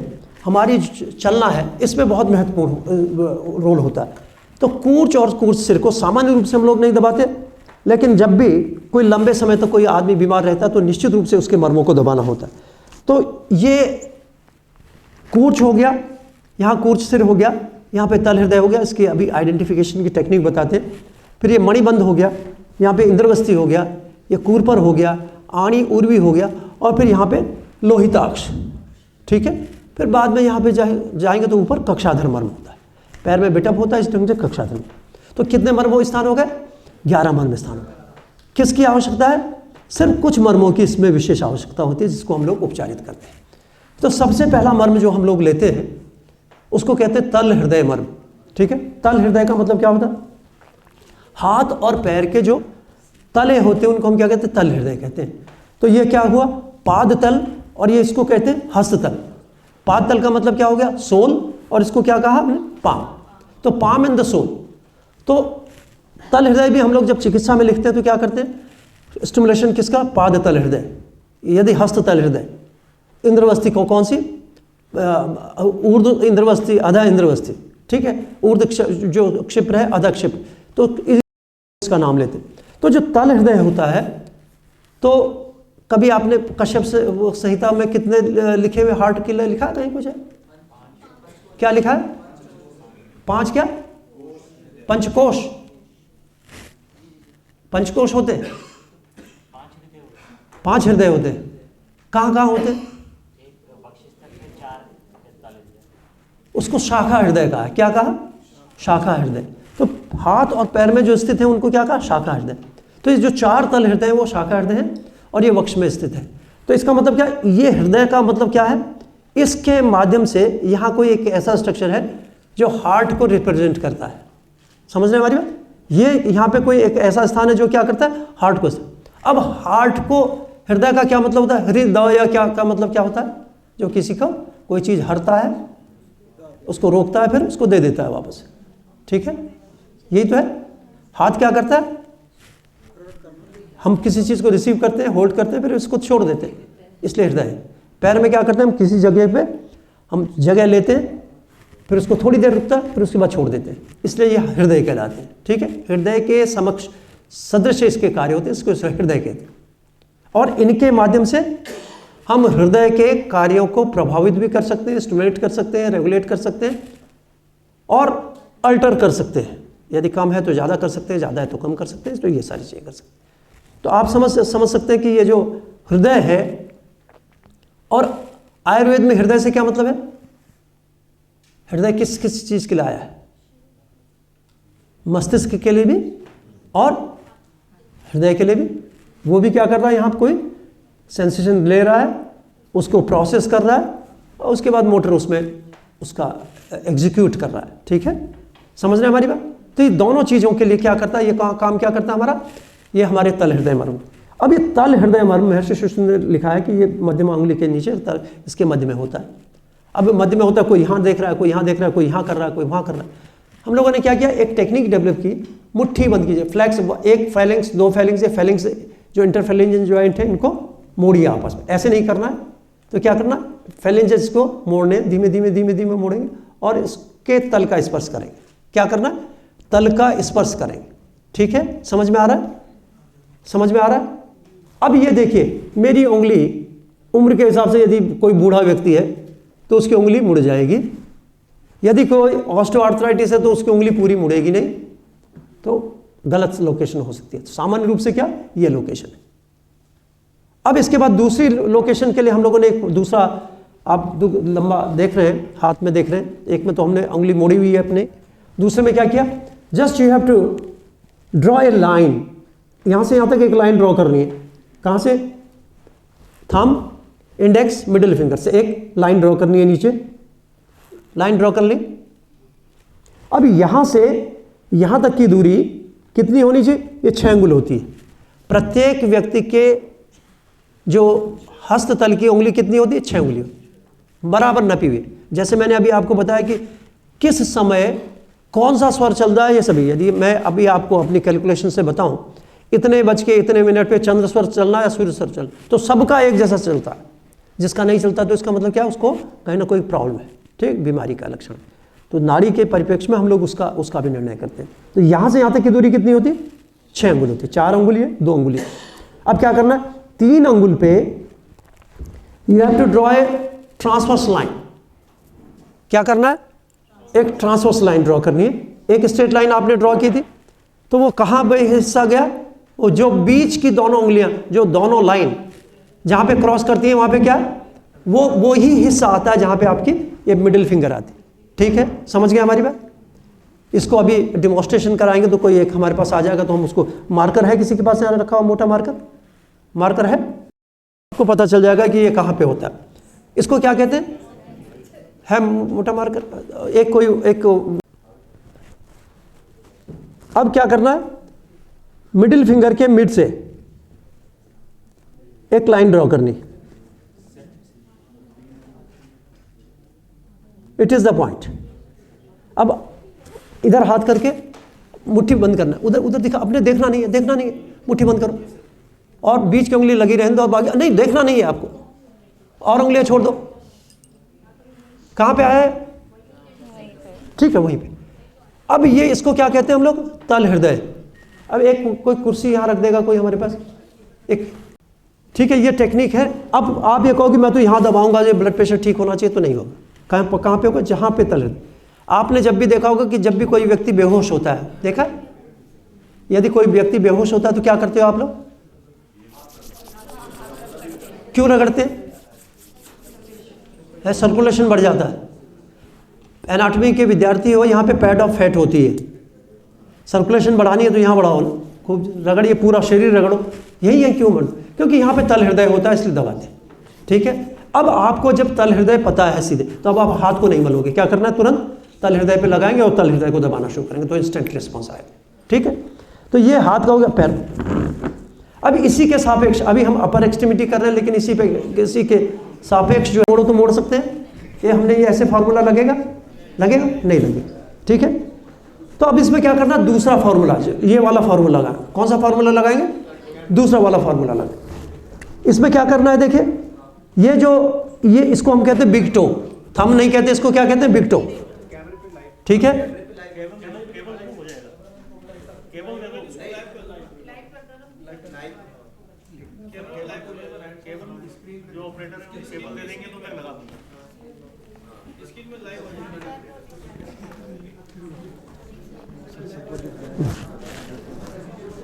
हमारी चलना है, इसमें बहुत महत्वपूर्ण रोल होता है। तो कूर्च और कूर्च सिर को सामान्य रूप से हम लोग नहीं दबाते, लेकिन जब भी कोई लंबे समय तक कोई आदमी बीमार रहता है तो निश्चित रूप से उसके मर्मों को दबाना होता है। तो ये कूर्च हो गया, यहाँ कूर्च सिर हो गया, यहाँ पे तल हृदय हो गया, इसकी अभी आइडेंटिफिकेशन की टेक्निक बताते हैं। फिर ये मणिबंध हो गया, यहाँ पे इंद्रवस्ती हो गया, ये कूर्पर हो गया, आणी उर्वी हो गया, और फिर यहाँ पे लोहिताक्ष। ठीक है, फिर बाद में यहाँ पे जाएंगे तो ऊपर कक्षाधर मर्म होता है, पैर में बिटअप होता है, इस ढंग से कक्षाधर। तो कितने मर्म स्थान हो गए, 11 मर्म स्थान हो गए। किसकी आवश्यकता है, सिर्फ कुछ मर्मों की इसमें विशेष आवश्यकता होती है, जिसको हम लोग उपचारित करते हैं। तो सबसे पहला मर्म जो हम लोग लेते हैं उसको कहते हैं तल हृदय मर्म। ठीक है, तल हृदय का मतलब क्या होता है, हाथ और पैर के जो तले होते हैं उनको हम क्या कहते हैं, तल हृदय कहते हैं। तो ये क्या हुआ, पाद तल, और ये इसको कहते हैं हस्ततल। पाद तल का मतलब क्या हो गया, सोल, और इसको क्या कहा हमने, पाम। तो पाम एंड द सोल। तो तल हृदय भी हम लोग जब चिकित्सा में लिखते हैं तो क्या करते हैं, स्टिमुलेशन किसका, पाद तल हृदय। यदि हस्त तल हृदय, इंद्रवस्ती को कौन सी, ऊर्ध्व इंद्रवस्ती, अधा इंद्रवस्ती। ठीक है, ऊर्ध्व जो क्षिप्र है, अधा क्षिप्र, तो इसका नाम लेते हैं। तो जो तल हृदय होता है, तो कभी आपने कश्यप से वो संहिता में कितने लिखे हुए हार्ट के लिए लिखा है, कहीं कुछ है, क्या लिखा है, 5 क्या, पंचकोश, पंचकोश होते हैं, 5 हृदय होते हैं। कहाँ कहाँ होते हैं, उसको शाखा हृदय कहा है। क्या कहा, शाखा हृदय। तो हाथ और पैर में जो स्थित है उनको क्या कहा, शाखा हृदय। तो ये जो 4 तल हृदय है वो शाखा हृदय है, और ये वक्ष में स्थित है। तो इसका मतलब क्या, ये हृदय का मतलब क्या है, इसके माध्यम से यहाँ कोई एक ऐसा स्ट्रक्चर है जो हार्ट को रिप्रेजेंट करता है। समझ रहे हैं हमारी बात, ये यहाँ पे कोई एक ऐसा स्थान है जो क्या करता है, हार्ट को। अब हार्ट को, हृदय का क्या मतलब होता है, हृदय या क्या का मतलब क्या होता है, जो किसी का कोई चीज़ हरता है, उसको रोकता है, फिर उसको दे देता है वापस। ठीक है, यही तो है। हाथ क्या करता है, हम किसी चीज़ को रिसीव करते हैं, होल्ड करते हैं, फिर उसको छोड़ देते हैं, इसलिए हृदय है। पैर में क्या करते हैं, हम किसी जगह पे हम जगह लेते हैं, फिर उसको थोड़ी देर रुकता है, फिर उसके बाद छोड़ देते हैं, इसलिए ये हृदय कहलाते हैं। ठीक है, हृदय के समक्ष सदृश इसके कार्य होते हैं, इसको हृदय कहते हैं। और इनके माध्यम से हम हृदय के कार्यों को प्रभावित भी कर सकते हैं, स्टिमुलेट कर सकते हैं, रेगुलेट कर सकते हैं, और अल्टर कर सकते हैं। यदि कम है तो ज़्यादा कर सकते हैं, ज़्यादा है तो कम कर सकते हैं, तो ये सारी चीज़ें कर सकते हैं। तो आप समझ सकते हैं कि ये जो हृदय है, और आयुर्वेद में हृदय से क्या मतलब है, हृदय किस किस चीज़ के लिए आया है, मस्तिष्क के लिए भी और हृदय के लिए भी। वो भी क्या कर रहा है, यहाँ कोई सेंसेशन ले रहा है, उसको प्रोसेस कर रहा है, और उसके बाद मोटर उसमें उसका एग्जीक्यूट कर रहा है। ठीक है, समझ रहे हैं हमारी बात। तो ये दोनों चीज़ों के लिए क्या करता है, ये काम क्या करता है हमारा, ये हमारे तल हृदय मर्म। अब ये तल हृदय मर्म महर्षि सुश्रुत ने लिखा है कि ये मध्यमा अंगुली के नीचे इसके मध्य में होता है। अब मध्य में होता है, कोई यहाँ देख रहा है, कोई यहाँ देख रहा है, कोई यहाँ कर रहा है, कोई वहाँ कर रहा है। हम लोगों ने क्या किया, एक टेक्निक डेवलप की, मुट्ठी बंद कीजिए, फ्लैक्स, एक फैलेंक्स, दो फैलेंक्स, ये फैलेंक्स जो इंटरफेलेंजियन जॉइंट है इनको मोड़िए आपस में, ऐसे नहीं करना है। तो क्या करना, फैलेंजेस को मोड़ने, धीमे धीमे धीमे धीमे मोड़ेंगे और इसके तल का स्पर्श करेंगे। क्या करना, तल का स्पर्श करेंगे। ठीक है, समझ में आ रहा है, समझ में आ रहा है। अब ये देखिए, मेरी उंगली उम्र के हिसाब से यदि कोई बूढ़ा व्यक्ति है तो उसकी उंगली मुड़ जाएगी, यदि कोई ऑस्टियोआर्थराइटिस है तो उसकी उंगली पूरी मुड़ेगी नहीं, तो गलत लोकेशन हो सकती है। तो सामान्य रूप से क्या, ये लोकेशन है। अब इसके बाद दूसरी लोकेशन के लिए हम लोगों ने एक दूसरा, आप लंबा देख रहे हैं, हाथ में देख रहे हैं, एक में तो हमने उंगली मोड़ी हुई है अपने, दूसरे में क्या किया, just you have to draw a line, यहां से यहां तक एक लाइन ड्रॉ करनी है। कहां से, थंब, इंडेक्स, मिडिल फिंगर से एक लाइन ड्रॉ करनी है, नीचे लाइन ड्रॉ कर ली। अब यहां से यहां तक की दूरी कितनी होनी चाहिए, ये 6 अंगुल होती है। प्रत्येक व्यक्ति के जो हस्ततल की उंगली कितनी होती है, 6 उंगली बराबर नपी हुई। जैसे मैंने अभी आपको बताया कि किस समय कौन सा स्वर चल रहा है, ये सभी, यदि मैं अभी आपको अपनी कैलकुलेशन से बताऊं इतने बज के इतने मिनट पे चंद्र स्वर चलना है या सूर्य स्वर चलना, तो सबका एक जैसा चलता है। जिसका नहीं चलता तो इसका मतलब क्या, उसको कहीं ना कोई प्रॉब्लम है, ठीक, बीमारी का लक्षण। तो नाड़ी के परिप्रेक्ष्य में हम लोग उसका भी निर्णय करते हैं। तो यहां से यहां तक की दूरी कितनी होती है, 6 अंगुल होती है। 4 अंगुली है, 2 अंगुली। अब क्या करना है, 3 अंगुल पे you have to draw a transverse line. क्या करना है, एक ट्रांसवर्स लाइन ड्रॉ करनी है। एक स्ट्रेट लाइन आपने ड्रॉ की थी, तो वो कहां पे हिस्सा गया, वो जो बीच की दोनों उंगलियां, जो दोनों लाइन जहां पे क्रॉस करती है, वहां पे क्या, वो ही हिस्सा आता है जहां पे आपकी ये मिडिल फिंगर आती है। ठीक है, समझ गए हमारी बात। इसको अभी डिमॉन्स्ट्रेशन कराएंगे तो कोई एक हमारे पास आ जाएगा, तो हम उसको, मार्कर है किसी के पास यहाँ रखा हुआ मोटा मार्कर है, आपको पता चल जाएगा कि ये कहाँ पे होता है। इसको क्या कहते हैं, है मोटा मार्कर, एक अब क्या करना है, मिडिल फिंगर के मिड से एक लाइन ड्रॉ करनी, इट इज द पॉइंट। अब इधर हाथ करके मुट्ठी बंद करना, उधर दिखा, अपने देखना नहीं है, मुट्ठी बंद करो और बीच की उंगली लगी रहने दो और बाकी नहीं, देखना नहीं है आपको, और उंगलियां छोड़ दो। कहां पे आया है, ठीक है, वहीं पे। अब ये इसको क्या कहते हैं हम लोग, तल हृदय। अब एक कोई कुर्सी यहां रख देगा कोई हमारे पास एक, ठीक है, ये टेक्निक है। अब आप ये कहो कि मैं तो यहां दबाऊंगा, ये ब्लड प्रेशर ठीक होना चाहिए, तो नहीं होगा। कहां पे होगा, जहां पे तल हृदय। आपने जब भी देखा होगा कि जब भी कोई व्यक्ति बेहोश होता है, देखा, यदि कोई व्यक्ति बेहोश होता है तो क्या करते हो आप लोग, क्यों रगड़ते हैं, सर्कुलेशन बढ़ जाता है। एनाटॉमी के विद्यार्थी हो, यहाँ पे पैड ऑफ फैट होती है, सर्कुलेशन बढ़ानी है तो यहाँ बढ़ाओ ना, खूब रगड़िए, पूरा शरीर रगड़ो। यही है क्यों मर्द, क्योंकि यहाँ पे तल हृदय होता है, इसलिए दबाते हैं। ठीक है, अब आपको जब तल हृदय पता है सीधे, तो अब आप हाथ को नहीं मलोगे, क्या करना है, तुरंत तल हृदय पे लगाएंगे और तल हृदय को दबाना शुरू करेंगे, तो इंस्टेंट रिस्पॉन्स आएगा। ठीक है, तो ये हाथ का हो गया, पैर। अब इसी के सापेक्ष, अभी हम अपर एक्सट्रीमिटी कर रहे हैं, लेकिन इसी के सापेक्ष जो मोड़ो तो मोड़ सकते हैं। ये हमने ये ऐसे फार्मूला लगेगा नहीं लगेगा। ठीक है, तो अब इसमें क्या करना, दूसरा फार्मूला, ये वाला फार्मूला लगाना। कौन सा फार्मूला लगाएंगे, दूसरा वाला फार्मूला लगाएंगे। इसमें क्या करना है, देखिए, ये इसको हम कहते हैं बिग टो, थंब नहीं कहते, इसको क्या कहते हैं, बिग टो। ठीक है,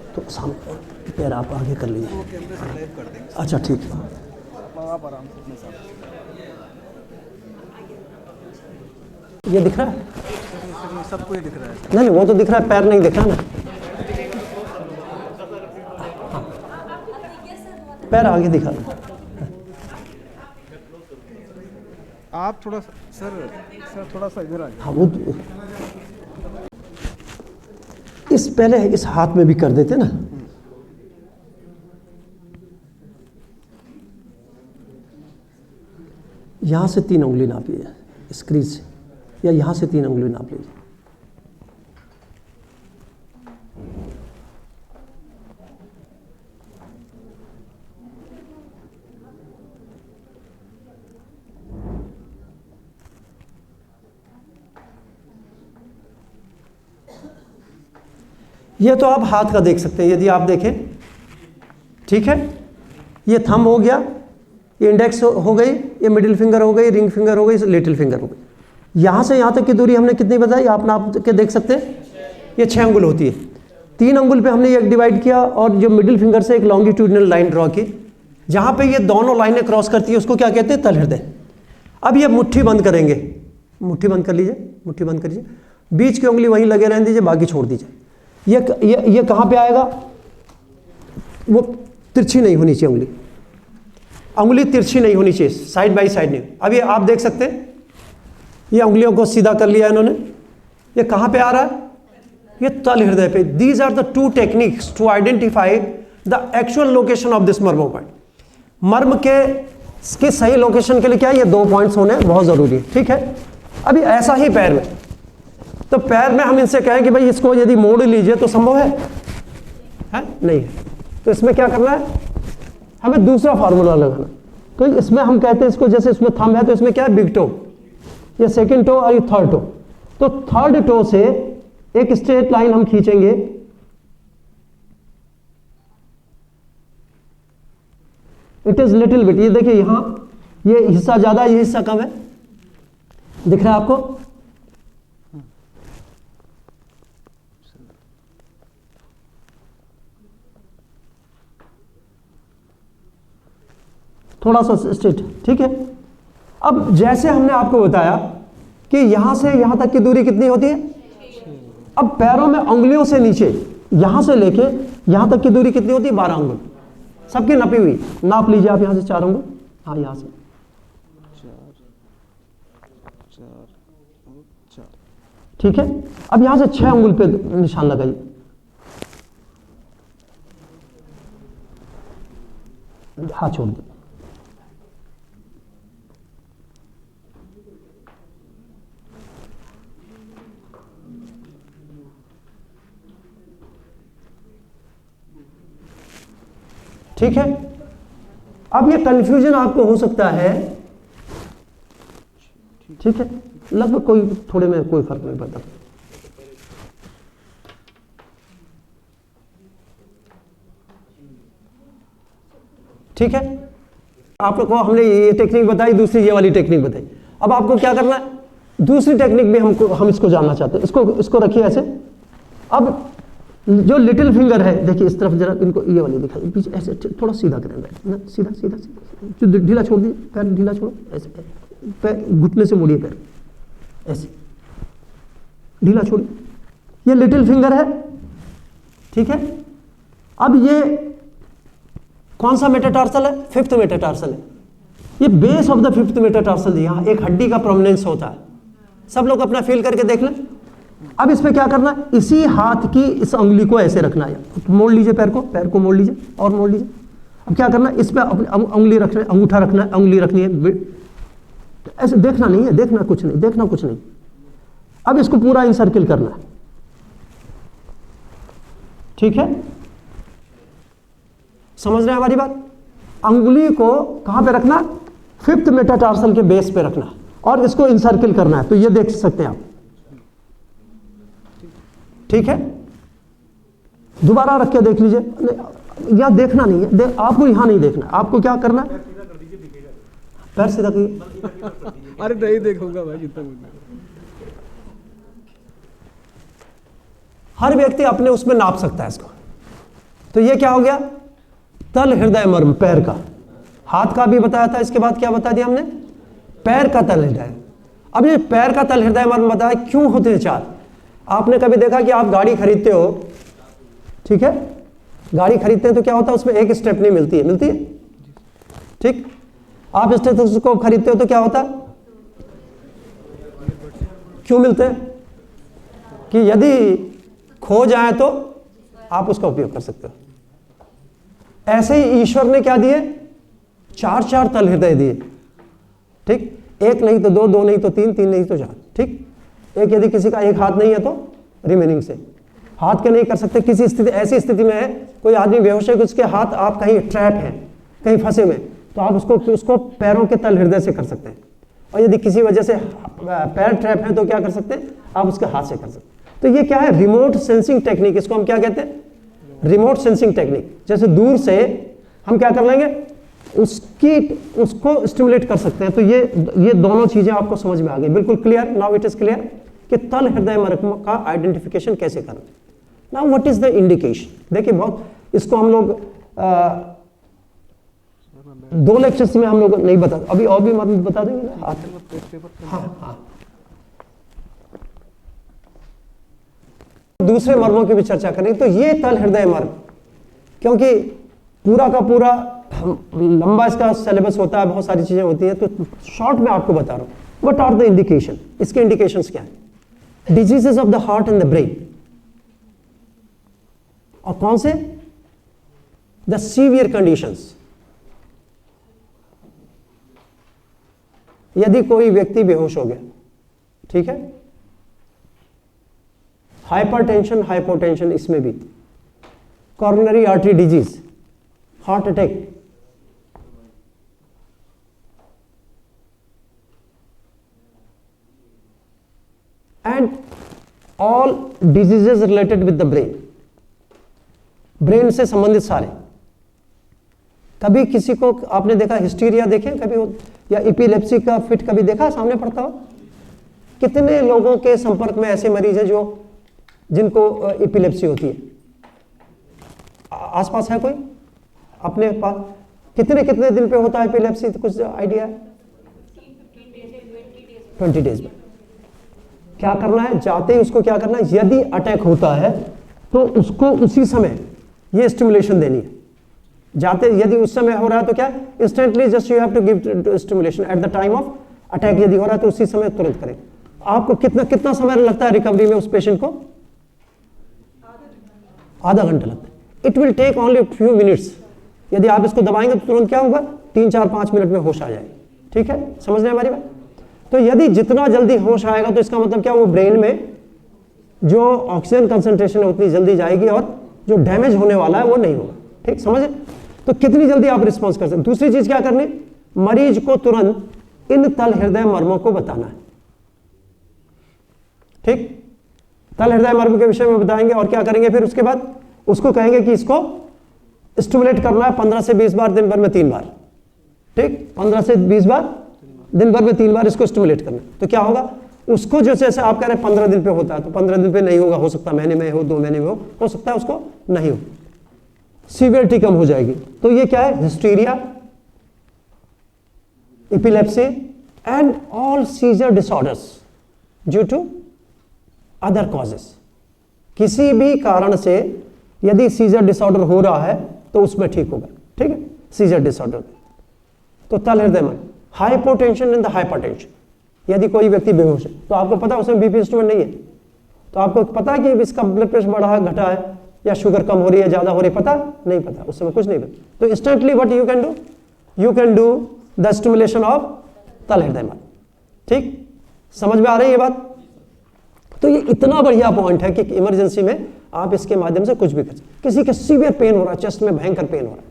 तो सामने पैर आप आगे कर लीजिए। अच्छा ठीक है, आप आराम से अपने साथ। ये दिख रहा है, सबको ये दिख रहा है। नहीं, वो तो दिख रहा है, पैर नहीं दिख रहा ना। पैर आगे दिखा रहा। आप थोड़ा सर थोड़ा सा इधर आ जाइए। हाँ, वो इस पहले इस हाथ में भी कर देते ना, यहां से 3 उंगली नाप लीजिए इस क्रीज से, या यहां से 3 उंगली नाप लीजिए। ये तो आप हाथ का देख सकते हैं, यदि आप देखें, ठीक है। ये थंब हो गया, ये इंडेक्स हो गई, ये मिडिल फिंगर हो गई, रिंग फिंगर हो गई, लिटिल फिंगर हो गई। यहाँ से यहाँ तक की दूरी हमने कितनी बताई, आप नाप के देख सकते हैं, ये 6 अंगुल होती है। 3 अंगुल पे हमने ये डिवाइड किया और जो मिडिल फिंगर से एक लॉन्गिट्यूडिनल लाइन ड्रॉ की, जहाँ पे ये दोनों लाइनें क्रॉस करती है उसको क्या कहते हैं, तल हृदय। अब ये मुट्ठी बंद करेंगे, मुट्ठी बंद कर लीजिए, मुट्ठी बंद करिए, बीच की उंगली वहीं लगे रहने दीजिए, बाकी छोड़ दीजिए। ये कहाँ पे आएगा, वो तिरछी नहीं होनी चाहिए, उंगली तिरछी नहीं होनी चाहिए, साइड बाय साइड नहीं। अब ये आप देख सकते हैं, ये उंगलियों को सीधा कर लिया इन्होंने, ये कहाँ पे आ रहा है, ये तल हृदय पे। These are the 2 techniques to identify the actual location of this marma point. मर्म के सही लोकेशन के लिए क्या है, ये 2 पॉइंट्स होने बहुत जरूरी है, ठीक है। अभी ऐसा ही पैर में, तो पैर में हम इनसे कहें कि भाई इसको यदि मोड़ लीजिए तो संभव है? नहीं है। तो इसमें क्या करना है, हमें दूसरा फार्मूला लगाना। तो इसमें हम कहते हैं इसको, जैसे इसमें थंब है तो इसमें क्या है, बिग टो, ये सेकंड टो और ये थर्ड टो। तो थर्ड टो से एक स्ट्रेट लाइन हम खींचेंगे, इट इज लिटिल बिट, ये देखिए यहां ये हिस्सा ज्यादा, ये हिस्सा कम है, दिख रहा है आपको? थोड़ा सा स्ट्रेट, ठीक है। अब जैसे हमने आपको बताया कि यहां से यहां तक की दूरी कितनी होती है, अब पैरों में उंगलियों से नीचे यहां से लेके यहां तक की दूरी कितनी होती है, 12 अंगुल, सबकी नपी हुई। नाप लीजिए आप, यहां से 4 अंगुल, हाँ यहां से 4, ठीक है। अब यहां से 6 अंगुल पे निशान लगाइए, हाथ छोड़ दो। ठीक है। अब ये कंफ्यूजन आपको हो सकता है, ठीक है, लगभग कोई थोड़े में कोई फर्क नहीं पड़ता। ठीक है, आप लोग को हमने ये टेक्निक बताई, दूसरी ये वाली टेक्निक बताई। अब आपको क्या करना है, दूसरी टेक्निक भी हम इसको जानना चाहते हैं। इसको रखिए ऐसे। अब जो लिटिल फिंगर है, देखिए इस तरफ जरा, इनको ये वाली दिखाइए, पीछे ऐसे थोड़ा सीधा करें, ना सीधा सीधा सीधा, ढीला छोड़ दीजिए, पैर ढीला छोड़ो, ऐसे पैर घुटने से मोड़िए, पैर ऐसे ढीला छोड़िए। ये लिटिल फिंगर है, ठीक है। अब ये कौन सा मेटाटार्सल है, 5th मेटाटार्सल है। ये base of the 5th metatarsal, यहाँ एक हड्डी का प्रोमिनेंस होता है। सब लोग अपना फील करके देख लें। अब इस पे क्या करना है, इसी हाथ की इस उंगली को ऐसे रखना है, मोड़ लीजिए पैर को मोड़ लीजिए और मोड़ लीजिए। अब क्या करना है, इस पे अपनी उंगली रखना है, अंगूठा रखना है, उंगली रखनी है, ऐसे देखना नहीं है, देखना कुछ नहीं। अब इसको पूरा इनसर्किल करना है, ठीक है। समझ रहे हैं हमारी बात? अंगुली को कहां पे रखना, 5th मेटाटार्सल के बेस पे रखना और इसको इनसर्किल करना है। तो ये देख सकते हैं आप, ठीक है। दोबारा रख के देख लीजिए, यहां देखना नहीं है, आपको यहां नहीं देखना, आपको क्या करना है, पैर सीधा करिए। अरे नहीं देखूंगा भाई, जितना हर व्यक्ति अपने उसमें नाप सकता है इसको। तो ये क्या हो गया, तल हृदय मर्म पैर का। हाथ का भी बताया था, इसके बाद क्या बता दिया हमने, पैर का तल हृदय। अब ये पैर का तल हृदय मर्म बताया, क्यों होते हैं 4? आपने कभी देखा कि आप गाड़ी खरीदते हो, ठीक है, गाड़ी खरीदते हैं तो क्या होता है, उसमें एक स्टेपनी मिलती है, ठीक। आप स्टेथोस्कोप खरीदते हो तो क्या होता है, क्यों मिलते हैं, कि यदि खो जाए तो आप उसका उपयोग कर सकते हो। ऐसे ही ईश्वर ने क्या दिए, 4 तल हृदय दिए, ठीक, एक नहीं तो दो नहीं तो तीन नहीं तो 4, ठीक। एक यदि किसी का एक हाथ नहीं है तो रिमेनिंग से हाथ के नहीं कर सकते। किसी स्थिति, ऐसी स्थिति में है कोई आदमी बेहोश है कि उसके हाथ आप कहीं ट्रैप हैं, कहीं फंसे हुए, तो आप उसको पैरों के तल हृदय से कर सकते हैं। और यदि किसी वजह से पैर ट्रैप है तो क्या कर सकते हैं, आप उसके हाथ से कर सकते हैं। तो ये क्या है, रिमोट सेंसिंग टेक्निक, इसको हम क्या कहते हैं, रिमोट सेंसिंग टेक्निक। जैसे दूर से हम क्या कर लेंगे, उसको स्टिमुलेट कर सकते हैं। तो ये दोनों चीजें आपको समझ में आ गई, बिल्कुल clear. Now it is clear कि तल हृदय मर्म का आइडेंटिफिकेशन कैसे करना। Now what is the indication. देखिए बहुत, इसको हम लोग 2 लेक्चर्स में हम लोग नहीं बता, अभी और भी मर्म बता देंगे ना। हाँ, दूसरे मर्मों की भी चर्चा करेंगे। तो ये तल हृदय मर्म, क्योंकि पूरा का पूरा लंबा इसका सिलेबस होता है, बहुत सारी चीजें होती हैं, तो शॉर्ट में आपको बता रहा हूं। व्हाट आर द इंडिकेशन, इसके इंडिकेशंस क्या है। Diseases of the heart and the brain, और कौन से, द सीवियर कंडीशंस। यदि कोई व्यक्ति बेहोश हो गया, ठीक है, हाइपरटेंशन, हाइपोटेंशन, इसमें भी coronary artery disease, heart attack, and all diseases related with the brain, brain से संबंधित सारे। कभी किसी को आपने देखा हिस्टीरिया देखे कभी, या एपिलेप्सी का फिट कभी देखा सामने पड़ता हो। कितने लोगों के संपर्क में ऐसे मरीज हैं जिनको एपिलेप्सी होती है, आसपास है कोई अपने पास। कितने दिन पे होता है एपिलेप्सी, तो कुछ आइडिया है। 20 डेज में। क्या करना है, जाते ही उसको क्या करना है, यदि अटैक होता है तो उसको उसी समय ये स्टिमुलेशन देनी है। जाते यदि उस समय हो रहा है तो क्या, instantly just you have to give stimulation at the time of attack. यदि हो रहा है तो उसी समय तुरंत करें। आपको कितना समय लगता है रिकवरी में उस पेशेंट को, आधा घंटा लगता है। It will take only few minutes. यदि आप इसको दबाएंगे तो तुरंत क्या होगा, 3-4-5 मिनट में होश आ जाएगी। ठीक है, समझ रहे हैं हमारी बात। तो यदि जितना जल्दी होश आएगा तो इसका मतलब क्या, वो ब्रेन में जो ऑक्सीजन कंसंट्रेशन है उतनी जल्दी जाएगी और जो डैमेज होने वाला है वो नहीं होगा। ठीक, समझे। तो कितनी जल्दी आप रिस्पॉन्स कर सकते हैं। दूसरी चीज क्या करनी, मरीज को तुरंत इन तल हृदय मर्मों को बताना है। ठीक, तल हृदय मर्म के विषय में बताएंगे। और क्या करेंगे फिर उसके बाद, उसको कहेंगे कि इसको स्टिमुलेट करना है 15 से 20 बार, दिन भर में 3 बार। ठीक, 15 से 20 बार, दिन भर में 3 बार इसको स्टिमुलेट करना। तो क्या होगा, उसको जो जैसे आप कह रहे हैं 15 दिन पे होता है, तो 15 दिन पे नहीं होगा, हो सकता है महीने में हो, 2 महीने में हो सकता है उसको नहीं हो, सीवियरिटी कम हो जाएगी। तो ये क्या है, hysteria, epilepsy and all seizure disorders due to other causes. किसी भी कारण से यदि सीजर डिसऑर्डर हो रहा है तो उसमें ठीक होगा। ठीक है, सीजर डिसऑर्डर। तो तल हृदय में हाइपोटेंशन एंड द हाइपरटेंशन, यदि कोई व्यक्ति बेहोश है तो आपको पता है उसमें बीपी इंस्ट्रूमेंट नहीं है, तो आपको पता है कि इसका ब्लड प्रेशर बढ़ा है, घटा है, या शुगर कम हो रही है, ज्यादा हो रही है, पता नहीं, पता उस समय कुछ नहीं पता। तो instantly what you can do the stimulation of तल हृदय मर्म। ठीक, समझ में आ रही है ये बात। तो ये इतना बढ़िया पॉइंट है कि इमरजेंसी में आप इसके माध्यम से कुछ भी कर सकते। किसी के सीवियर पेन हो रहा है, चेस्ट में भयंकर पेन हो रहा है,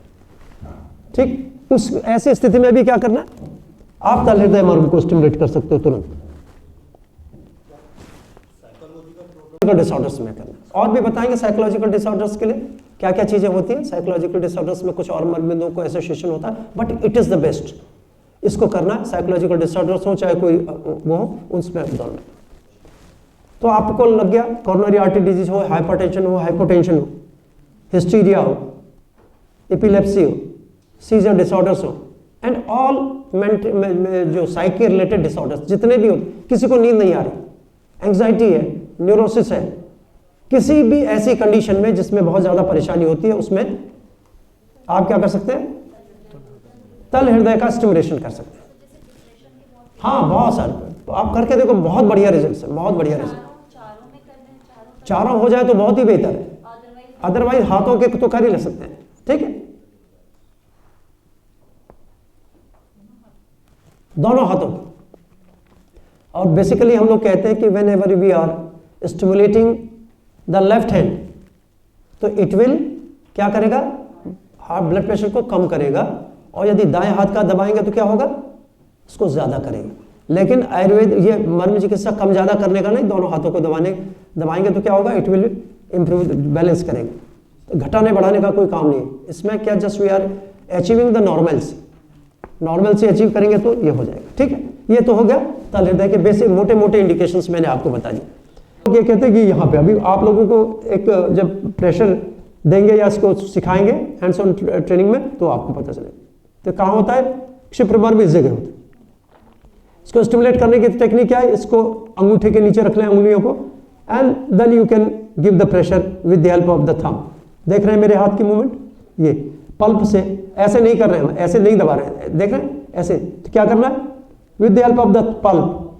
ठीक, उस ऐसी स्थिति में भी क्या करना है, आप तल हृदय मर्म को स्टिमुलेट कर सकते हो तुरंत। डिसऑर्डर्स में करना, और भी बताएंगे साइकोलॉजिकल डिसऑर्डर्स के लिए क्या क्या चीजें होती हैं। साइकोलॉजिकल डिसऑर्डर्स में कुछ और मर्मों को एसोसिएशन होता है, but it is the best. इसको करना है, साइकोलॉजिकल डिसऑर्डर्स हो चाहे कोई वो हो, उसमें दोनों। तो आपको लग गया, कॉरोनरी आर्टरी डिजीज हो, हाइपरटेंशन हो, हाइपोटेंशन हो, हिस्टीरिया हो, एपिलेप्सी हो, सीजर डिसऑर्डर्स हो, एंड ऑल जो साइकी रिलेटेड डिसऑर्डर्स जितने भी हो, किसी को नींद नहीं आ रही, एंग्जाइटी है, न्यूरोसिस है, किसी भी ऐसी कंडीशन में जिसमें बहुत ज्यादा परेशानी होती है, उसमें आप क्या कर सकते हैं, तल हृदय का स्टिमुलेशन कर सकते हैं। हाँ, बहुत सारे, तो आप करके देखो, बहुत बढ़िया रिजल्ट है, बहुत बढ़िया रिजल्ट। चारों हो जाए तो बहुत ही बेहतर है, अदरवाइज हाथों के तो कर ही ले सकते हैं। ठीक है, दोनों हाथों के। और बेसिकली हम लोग कहते हैं कि whenever we are stimulating the left hand, तो इट विल क्या करेगा, हार्ट ब्लड प्रेशर को कम करेगा, और यदि दाएं हाथ का दबाएंगे तो क्या होगा, उसको ज्यादा करेगा। लेकिन आयुर्वेद ये मर्म चिकित्सा कम ज्यादा करने का नहीं, दोनों हाथों को दबाएंगे तो क्या होगा, इट विल इंप्रूव, बैलेंस करेगा, तो घटाने बढ़ाने का कोई काम नहीं है इसमें। क्या just we are achieving the normals achieve करेंगे तो ये हो जाएगा। ठीक है, ये तो हो गया तल हृदय के बेसिक मोटे मोटे इंडिकेशंस मैंने आपको बता दिए। ये कहते हैं कि यहाँ पे अभी आप लोगों को एक जब प्रेशर देंगे या इसको सिखाएंगे हैंड्स ऑन ट्रेनिंग में तो आपको पता चलेगा। तो कहाँ होता है, क्षिप्रमर्म इस जगह होता है। इसको स्टिमुलेट करने की टेक्निक क्या है, इसको अंगूठे के नीचे रख लें अंगुलियों को, and then you can give the pressure with the help of the thumb. देख रहे हैं मेरे हाथ की मूवमेंट, ये पल्प से ऐसे नहीं कर रहे हैं, ऐसे नहीं दबा रहे हैं, देख रहे हैं ऐसे। तो क्या करना है, with the help of the pulp,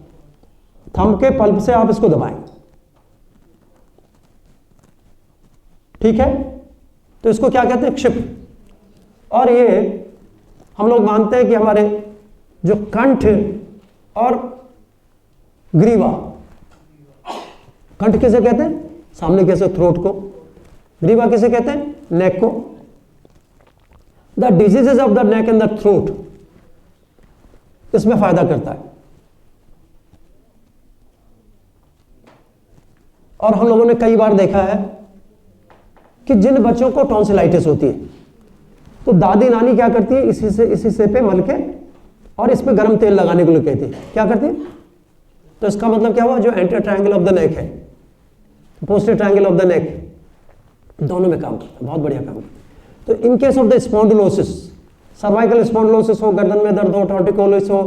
thumb के पल्प से आप इसको दबाएं। ठीक है, तो इसको क्या कहते हैं, क्षिप्र। और ये हम लोग मानते हैं कि हमारे जो कंठ और ग्रीवा, कंठ किसे कहते हैं, सामने कैसे थ्रोट को, ग्रीवा किसे कहते हैं, नेक को। The diseases of the neck and the throat इसमें फायदा करता है। और हम लोगों ने कई बार देखा है कि जिन बच्चों को टॉन्सिलाइटिस होती है तो दादी नानी क्या करती है, इसी से पे मल के और इस पे गर्म तेल लगाने के लिए कहती है, क्या करती है। तो इसका मतलब क्या हुआ, जो anterior triangle of the neck है, posterior triangle of the neck, दोनों में काम करता है, बहुत बढ़िया काम करता है। तो in case of the spondylosis, cervical spondylosis हो, गर्दन में दर्द हो, टॉर्टिकोलिस हो,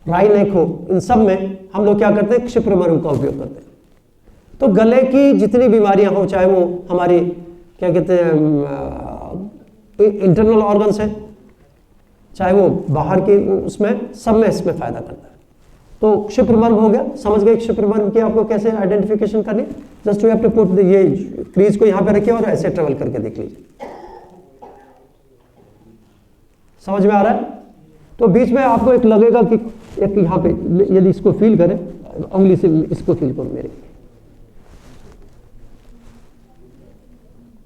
राई नेक हो, इन सब में हम लोग क्या करते हैं, क्षिप्रमर्म का उपयोग करते हैं। तो गले की जितनी बीमारियां हो, चाहे वो हमारी क्या कहते हैं इंटरनल ऑर्गन्स है, चाहे वो बाहर की, उसमें सब में इसमें फायदा करता है। तो क्षिप्रमर्म हो गया, समझ गए क्षिप्रमर्म की आपको कैसे आइडेंटिफिकेशन करनी। Just you have to put ये क्रीज को यहाँ पे रखिए और ऐसे ट्रेवल करके देख लीजिए, समझ में आ रहा है। तो बीच में आपको एक लगेगा कि एक यहाँ पे, यदि इसको फील करें उंगली से, इसको फील करो मेरे,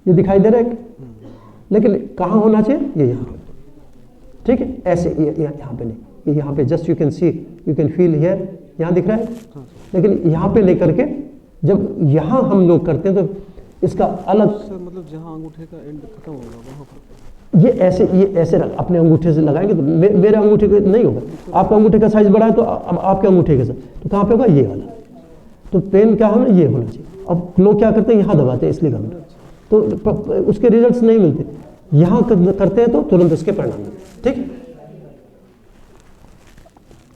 ये दिखाई दे रहा है, लेकिन कहाँ होना चाहिए, ये यहाँ पे। ठीक है, ऐसे यहाँ पे नहीं, ये यहाँ पे just you can see, you can feel here, यहाँ दिख रहा है, लेकिन यहाँ पे लेकर के जब यहाँ हम लोग करते हैं तो इसका अलग सर, मतलब जहाँ अंगूठे का एंड खत्म होगा वहाँ पर ये ऐसे अपने अंगूठे से लगाएंगे तो मेरे अंगूठे के नहीं होगा, आपका अंगूठे का साइज बड़ा है तो अब आपके अंगूठे के साथ, तो कहाँ पे होगा, ये वाला। तो पेन क्या होना, ये होना चाहिए। अब लोग क्या करते हैं, यहाँ दबाते हैं, इसलिए करते, तो उसके रिजल्ट्स नहीं मिलते। यहाँ करते हैं तो तुरंत उसके परिणाम मिलते हैं। ठीक,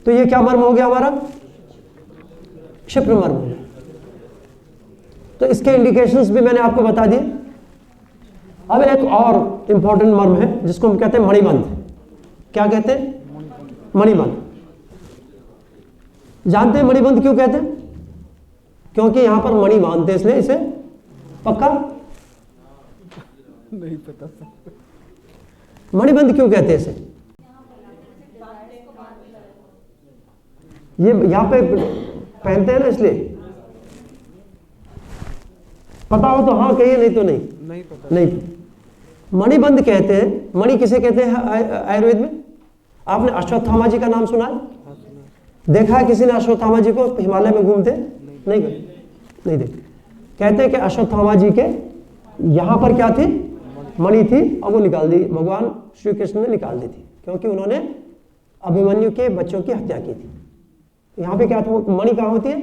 तो ये क्या मर्म हो गया हमारा, क्षिप्रमर्म हो गया। तो इसके इंडिकेशंस भी मैंने आपको बता दिए। अब एक और इंपॉर्टेंट मर्म है जिसको हम कहते हैं मणिबंध। क्या कहते हैं, मणिबंध। जानते हैं मणिबंध क्यों कहते हैं, क्योंकि यहां पर मणि बांधते हैं, इसलिए इसे पक्का नहीं पता सर। मणिबंध क्यों कहते हैं इसे, ये यहां पे पहनते हैं ना, इसलिए पता हो तो हाँ कहिए, नहीं तो नहीं पता। नहीं। मणिबंध कहते हैं। मणि किसे कहते हैं आयुर्वेद में, आपने अश्वत्थामा जी का नाम सुना है, देखा है किसी ने अश्वत्थामा जी को हिमालय में घूमते, नहीं देख। कहते हैं कि अश्वत्थामा जी के यहां पर क्या थी, मणि थी, और वो निकाल दी, भगवान श्री कृष्ण ने निकाल दी थी, क्योंकि उन्होंने अभिमन्यु के बच्चों की हत्या की थी। यहाँ पे क्या था, मणि कहाँ होती है,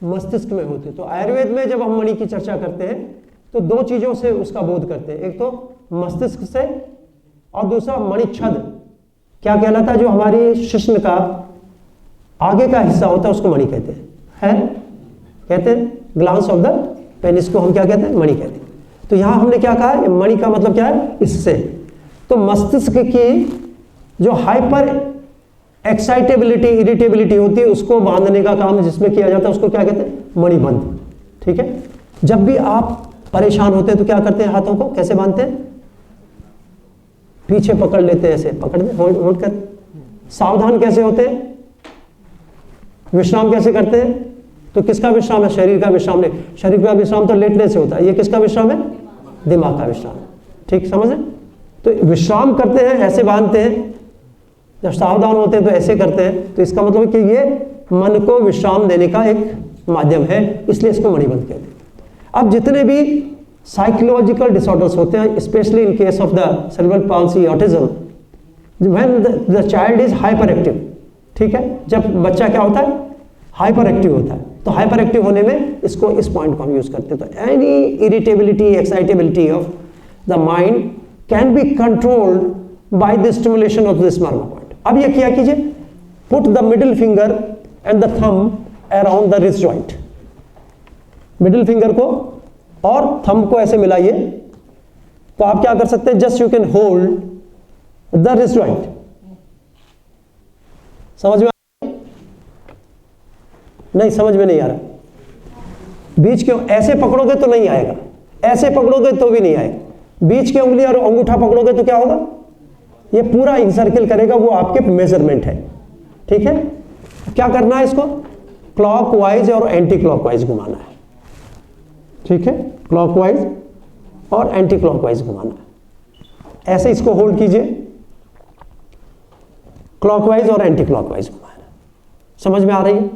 मस्तिष्क में होती है। तो आयुर्वेद में जब हम मणि की चर्चा करते हैं तो दो चीजों से उसका बोध करते हैं, एक तो मस्तिष्क से और दूसरा मणिच्छद क्या कहलाता है, जो हमारी शिश्न का आगे का हिस्सा होता है उसको मणि कहते हैं, कहते हैं ग्लांस ऑफ द पेनिस को हम क्या कहते हैं, मणि कहते हैं। तो यहां हमने क्या कहा है, मणि का मतलब क्या है, इससे। तो मस्तिष्क की जो हाइपर एक्साइटेबिलिटी, इरिटेबिलिटी होती है, उसको बांधने का काम जिसमें किया जाता है उसको क्या कहते हैं, मणिबंध। ठीक है। जब भी आप परेशान होते हैं तो क्या करते हैं, हाथों को कैसे बांधते हैं, पीछे पकड़ लेते हैं, ऐसे पकड़ दे, होल्ड कर। सावधान कैसे होते हैं, विश्राम कैसे करते हैं, तो किसका विश्राम है, शरीर का विश्राम नहीं, शरीर का विश्राम तो लेटने से होता है, ये किसका विश्राम है, दिमाग का विश्राम। ठीक समझ रहे, तो विश्राम करते हैं ऐसे बांधते हैं, जब सावधान होते हैं तो ऐसे करते हैं, तो इसका मतलब है कि ये मन को विश्राम देने का एक माध्यम है, इसलिए इसको मणिबंध कहते हैं। अब जितने भी साइकोलॉजिकल डिसऑर्डर्स होते हैं, specially in case of the cerebral palsy autism, when the child is hyper active, ठीक है, जब बच्चा क्या होता है, हाइपर एक्टिव होता है, तो हाइपर एक्टिव होने में इसको, इस पॉइंट को हम यूज करते हैं। तो any irritability, excitability of the mind can be controlled by the stimulation of this marma point. अब ये क्या कीजिए, put the middle finger and the thumb around the wrist joint, middle finger को और थंब को ऐसे मिलाइए, तो आप क्या कर सकते हैं, just you can hold the wrist joint. समझ में नहीं, समझ में नहीं आ रहा, बीच के ऐसे पकड़ोगे तो नहीं आएगा, ऐसे पकड़ोगे तो भी नहीं आएगा, बीच की उंगली और अंगूठा पकड़ोगे तो क्या होगा, ये पूरा इंसर्किल करेगा, वो आपके मेजरमेंट है। ठीक है, क्या करना है, इसको क्लॉकवाइज और एंटी क्लॉकवाइज घुमाना है। ठीक है, क्लॉकवाइज और एंटी क्लॉकवाइज घुमाना है, ऐसे इसको होल्ड कीजिए, क्लॉकवाइज और एंटी क्लॉकवाइज घुमाना। समझ में आ रही है,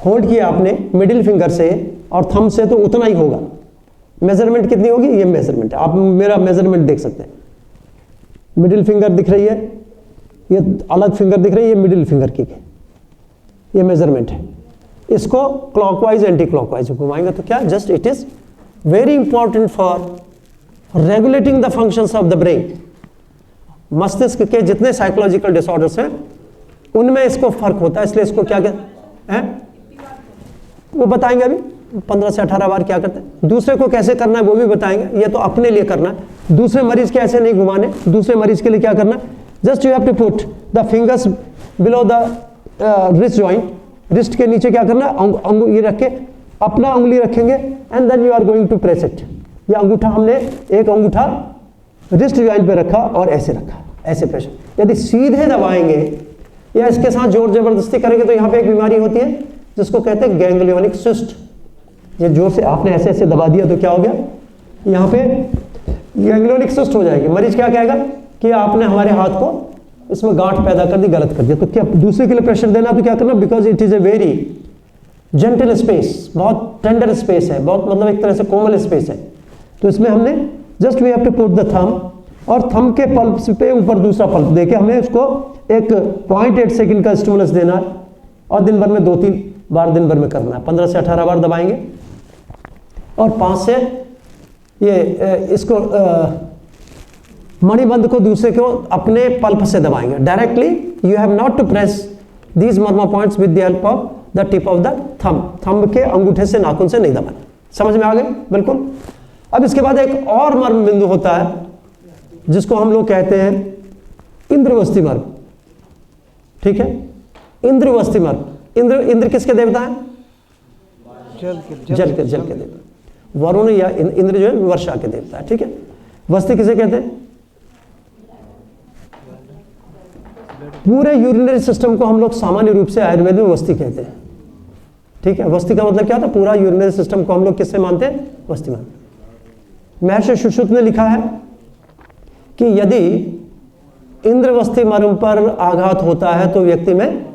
होल्ड किया आपने मिडिल फिंगर से और थंब से, तो उतना ही होगा। मेजरमेंट कितनी होगी, ये मेजरमेंट है, आप मेरा मेजरमेंट देख सकते हैं, मिडिल फिंगर दिख रही है, ये अलग फिंगर दिख रही है, ये मिडिल फिंगर की है, ये मेजरमेंट है। इसको क्लॉकवाइज एंटी क्लॉकवाइज घुमाएंगे तो क्या, just it is very important for regulating the functions of the brain. मस्तिष्क के जितने साइकोलॉजिकल डिसऑर्डर्स हैं उनमें इसको फर्क होता है, इसलिए इसको क्या कहते हैं, वो बताएंगे अभी 15 से 18 बार क्या करते हैं। दूसरे को कैसे करना है वो भी बताएंगे, ये तो अपने लिए करना है, दूसरे मरीज के ऐसे नहीं घुमाने। दूसरे मरीज के लिए क्या करना है, just you have to put the fingers below the wrist joint, wrist के नीचे क्या करना है, ये रख के अपना उंगली रखेंगे and then you are going to press it. ये अंगूठा हमने एक अंगूठा रिस्ट जॉइंट पे रखा और ऐसे रखा, ऐसे प्रेशर। यदि सीधे दबाएंगे या इसके साथ जोर जबरदस्ती करेंगे तो यहाँ पे एक बीमारी होती है जिसको कहते हैं गैंग्लियोनिक सिस्ट। ये जोर से आपने ऐसे ऐसे दबा दिया तो क्या हो गया, यहाँ पे गैंग्लियोनिक सिस्ट हो जाएगी। मरीज क्या कहेगा कि आपने हमारे हाथ को इसमें गांठ पैदा कर दी, गलत कर दिया। तो क्या दूसरे के लिए प्रेशर देना, तो क्या करना, because it is a very gentle space, बहुत टेंडर स्पेस है, बहुत मतलब एक तरह से कोमल स्पेस है। तो इसमें हमने just we have to put the thumb, और थंब के पल्प पे ऊपर दूसरा पल्प देके हमें उसको एक 0.8 सेकंड का स्टिमुलस देना है, और दिन भर में 2-3 बार दिन भर में करना है। 15 से 18 बार दबाएंगे, और 5 से ये इसको मणिबंध को दूसरे को अपने पल्प से दबाएंगे directly. You have not to press these marma points with the help of the tip of the thumb. Thumb के अंगूठे से, नाखून से नहीं दबाना। समझ में आ गई, बिल्कुल। अब इसके बाद एक और मर्म बिंदु होता है जिसको हम लोग कहते हैं इंद्रवस्ती मर्म। ठीक है, इंद्रवस्ती मर्म। इंद्र किसके देवता हैं, जल के देवता। वरुण या इंद्र जो है वर्षा के देवता है। ठीक है, वस्ती किसे कहते हैं, पूरे यूरिनरी सिस्टम को हम लोग सामान्य रूप से आयुर्वेद में वस्ती कहते हैं। ठीक है, वस्ती का मतलब क्या होता है, पूरा यूरिनरी सिस्टम को हम लोग किससे मानते हैं, वस्ती मानते हैं। महर्षि सुश्रुत ने लिखा है कि यदि इंद्रवस्ती मर्म पर आघात होता है तो व्यक्ति में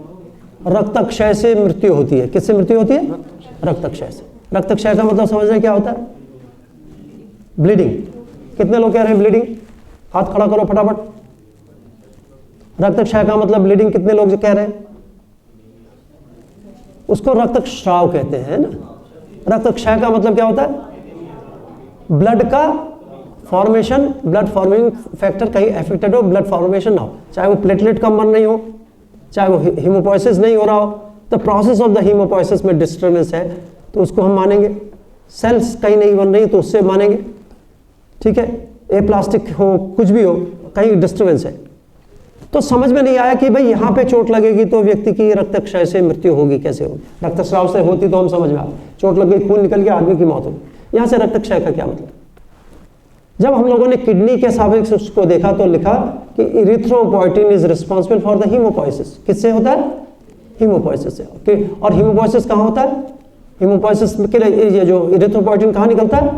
रक्तक्षय से मृत्यु होती है। किससे मृत्यु होती है, रक्तक्षय से। रक्तक्षय का मतलब समझ रहे क्या होता है, ब्लीडिंग। कितने लोग कह रहे हैं ब्लीडिंग, हाथ खड़ा करो फटाफट। रक्तक्षय का मतलब ब्लीडिंग, कितने लोग जो कह रहे हैं, उसको रक्तस्राव कहते हैं ना। रक्तक्षय का मतलब क्या होता है, ब्लड का फॉर्मेशन, ब्लड फॉर्मिंग फैक्टर कहीं अफेक्टेड हो, ब्लड फॉर्मेशन ना हो, चाहे वो प्लेटलेट कम बन नहीं हो, चाहे वो हीमोपोइसिस नहीं हो रहा हो, तो प्रोसेस ऑफ द हीमोपोइसिस में डिस्टर्बेंस है तो उसको हम मानेंगे। सेल्स कहीं नहीं बन रही तो उससे मानेंगे। ठीक है, ए प्लास्टिक हो, कुछ भी हो, कहीं डिस्टर्बेंस है। तो समझ में नहीं आया कि भाई यहाँ पे चोट लगेगी तो व्यक्ति की रक्तक्षय से मृत्यु होगी, कैसे होगी? रक्तस्राव से होती तो हम समझ में आ, चोट लग गई, खून निकल गया, आदमी की मौत होगी। यहाँ से रक्तक्षय का क्या मतलब? जब हम लोगों ने किडनी के सापेक्ष उसको देखा तो लिखा कि erythropoietin is responsible for the haemopoiesis. किससे होता है? हीमोपोइसिस से। ओके, और हीमोपोइसिस कहाँ होता है? हीमोपोइसिस के लिए ये जो इरिथ्रोपोइटिन कहाँ निकलता है?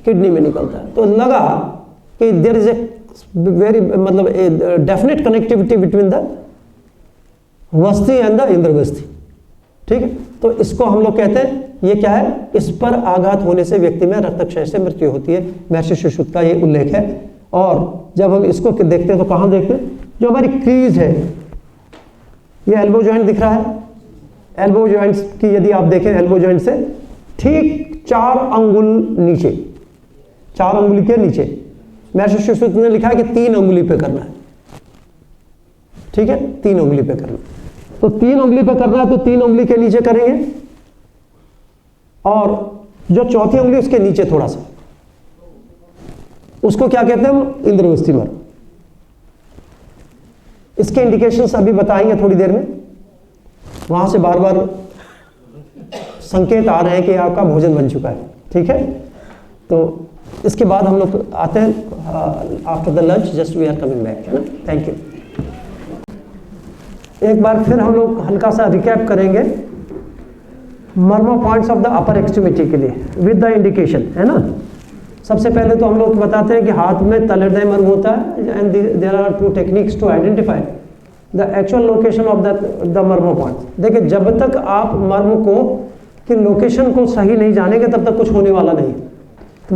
किडनी में निकलता है। तो लगा कि देयर इज ए वेरी मतलब a definite connectivity between the वस्ती एंड द इंद्रवस्ती। ठीक है, तो इसको हम लोग कहते हैं, ये क्या है? इस पर आघात होने से व्यक्ति में रक्तक्षय से मृत्यु होती है। महर्षि सुश्रुत का ये उल्लेख है। और जब हम इसको देखते हैं तो कहाँ देखते हैं? जो हमारी क्रीज है, ये एल्बो जॉइंट दिख रहा है। एल्बो जॉइंट्स की यदि आप देखें, एल्बो जॉइंट से ठीक 4 अंगुल नीचे, 4 अंगुली के नीचे महर्षि सुश्रुत ने लिखा है कि 3 अंगुली पे करना है। ठीक है, 3 अंगुली पे करना है। तो 3 उंगली पे करना है तो 3 उंगली के नीचे करेंगे, और जो चौथी उंगली उसके नीचे थोड़ा सा, उसको क्या कहते हैं हम? इंद्रवस्ती मर्म। इसके इंडिकेशंस अभी बताएंगे थोड़ी देर में। वहां से बार बार संकेत आ रहे हैं कि आपका भोजन बन चुका है। ठीक है, तो इसके बाद हम लोग आते हैं after the lunch, just we are coming back, है ना? Thank you. एक बार फिर हम लोग हल्का सा रिकैप करेंगे मर्मो points of the upper extremity के लिए विद द इंडिकेशन, है ना? सबसे पहले तो हम लोग बताते हैं कि हाथ में तलहृदय मर्म होता है, and there are 2 techniques to identify the actual location of the मर्मो पॉइंट। देखिए, जब तक आप मर्म को की लोकेशन को सही नहीं जानेंगे तब तक कुछ होने वाला नहीं। तो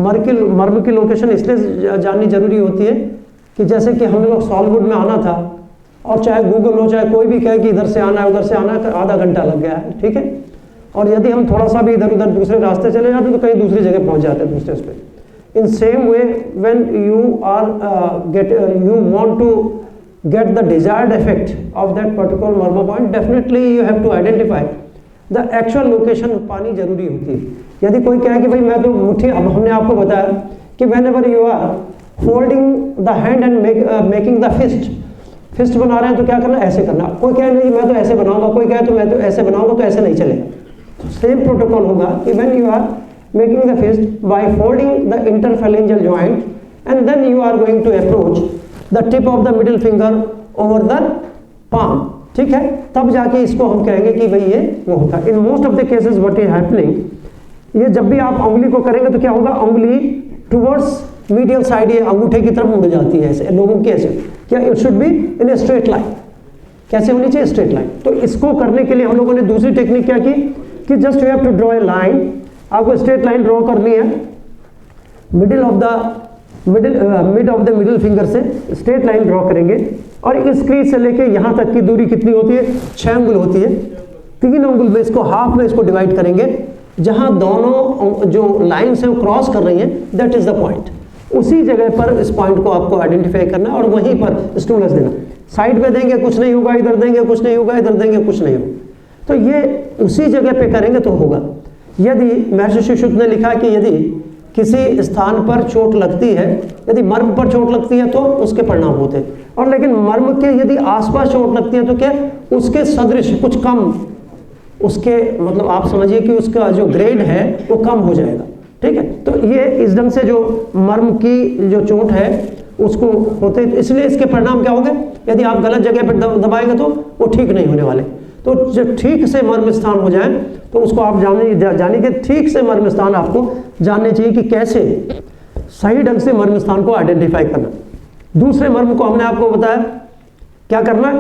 मर्म की लोकेशन इसलिए जाननी जरूरी होती है कि जैसे कि हम लोग सॉल्वुड में आना था, और चाहे गूगल हो, चाहे कोई भी कहे कि इधर से आना है, उधर से आना है, आधा घंटा लग गया है। ठीक है, और यदि हम थोड़ा सा भी इधर उधर दूसरे रास्ते चले जाते तो कहीं दूसरी जगह पहुंच जाते हैं, दूसरे उस पर। In same way when you are you want to get the desired effect of that particular murmur point, definitely you have to identify the actual location। पानी जरूरी होती है। यदि कोई कहे कि भाई मैं तो मुट्ठी, अब हमने आपको बताया कि whenever you are holding the hand and making the fist बना रहे हैं तो क्या करना? ऐसे करना। कोई कहे नहीं मैं तो ऐसे बनाऊंगा, कोई कहे तो मैं तो ऐसे बनाऊंगा, तो ऐसे नहीं चलेगा। सेम प्रोटोकॉल होगा कि when you are making the fist by folding the interphalangeal joint, and then you are going to approach the tip of the middle finger over the palm. ठीक है, तब जाके इसको हम कहेंगे कि भाई ये वो होता है। In most of the cases what is happening, ये जब भी आप उंगली को करेंगे तो क्या होगा? उंगली टुवर्ड्स मीडियल साइड, ये अंगूठे की तरफ मुड़ जाती है ऐसे लोगों की, ऐसे। क्या it should be in a straight line? कैसे होनी चाहिए? Straight line. तो इसको करने के लिए हम लोगों ने दूसरी टेक्निक क्या की कि just you have to draw a line. आपको स्ट्रेट लाइन ड्रॉ करनी है, mid of the middle finger से स्ट्रेट लाइन ड्रॉ करेंगे, और इस क्रीज से लेके यहां तक की दूरी कितनी होती है? 6 अंगुल होती है। 3 अंगुल में इसको हाफ में इसको डिवाइड करेंगे, जहां दोनों जो लाइन्स हैं वो क्रॉस कर रही हैं, दैट इज द पॉइंट। उसी जगह पर इस पॉइंट को आपको आइडेंटिफाई करना और वहीं पर स्टिमुलस देना। साइड में देंगे कुछ नहीं होगा, इधर देंगे कुछ नहीं होगा, इधर देंगे कुछ नहीं होगा। तो ये उसी जगह पे करेंगे तो होगा। यदि महर्षि सुश्रुत ने लिखा कि यदि किसी स्थान पर चोट लगती है, यदि मर्म पर चोट लगती है तो उसके परिणाम होते हैं, और लेकिन मर्म के यदि आसपास चोट लगती है तो क्या उसके सदृश कुछ कम, उसके मतलब आप समझिए कि उसका जो ग्रेड है वो कम हो जाएगा। ठीक है, तो ये इस ढंग से जो मर्म की जो चोट है उसको होते, इसलिए इसके परिणाम क्या होंगे? यदि आप गलत जगह पर दबाएंगे तो वो ठीक नहीं होने वाले। तो जब ठीक से मर्म स्थान हो जाए तो उसको आप जाने के ठीक से मर्म स्थान आपको जानने चाहिए कि कैसे सही ढंग से मर्म स्थान को आइडेंटिफाई करना। दूसरे मर्म को हमने आपको बताया क्या करना है?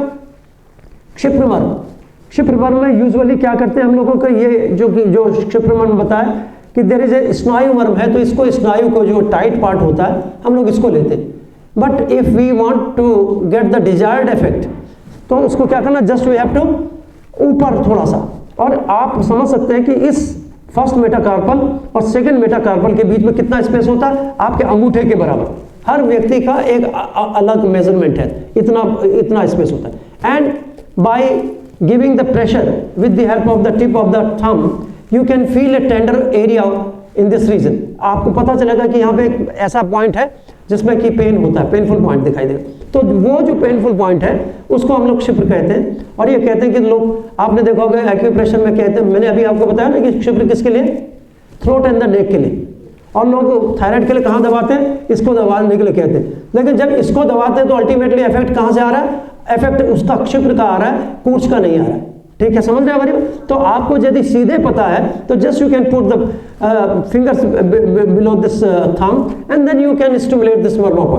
क्षिप्र मर्म। क्षिप्र मर्म में यूजुअली क्या करते हैं हम लोगों को, ये जो क्षिप्र मर्म बताया कि देयर इज ए स्नायु मर्म है, तो इसको स्नायु को जो टाइट पार्ट होता है हम लोग इसको लेते हैं। But if we want to get the desired effect तो उसको क्या करना? जस्ट वी हैव टू ऊपर थोड़ा सा, और आप समझ सकते हैं कि इस फर्स्ट मेटाकार्पल और सेकंड मेटाकार्पल के बीच में कितना स्पेस होता है? आपके अंगूठे के बराबर। हर व्यक्ति का एक अलग मेजरमेंट है, इतना स्पेस होता है। And by giving the pressure with the help of the tip of the thumb you can feel a tender area in this region. आपको पता चलेगा कि यहाँ पे एक ऐसा पॉइंट है जिसमें कि पेन होता है, पेनफुल पॉइंट दिखाई देगा। तो वो जो पेनफुल पॉइंट है उसको हम लोग क्षिप्र कहते हैं। और ये कहते हैं कि लोग, आपने देखा होगा एक्यूप्रेशर में कहते हैं, मैंने अभी आपको बताया ना कि क्षिप्र किसके लिए, थ्रोट एंड द नेक के लिए। और लोग थायराइड के लिए कहाँ दबाते हैं, इसको दबाने के लिए कहते हैं। लेकिन जब इसको दबाते हैं तो अल्टीमेटली इफेक्ट कहाँ से आ रहा है, इफेक्ट उसका क्षिप्र का आ रहा है, कूर्च का नहीं आ रहा है। ठीक है, समझ रहे हैं हमारी? तो आपको यदि सीधे पता है तो just you can put the fingers below this thumb and then you can stimulate this marma point.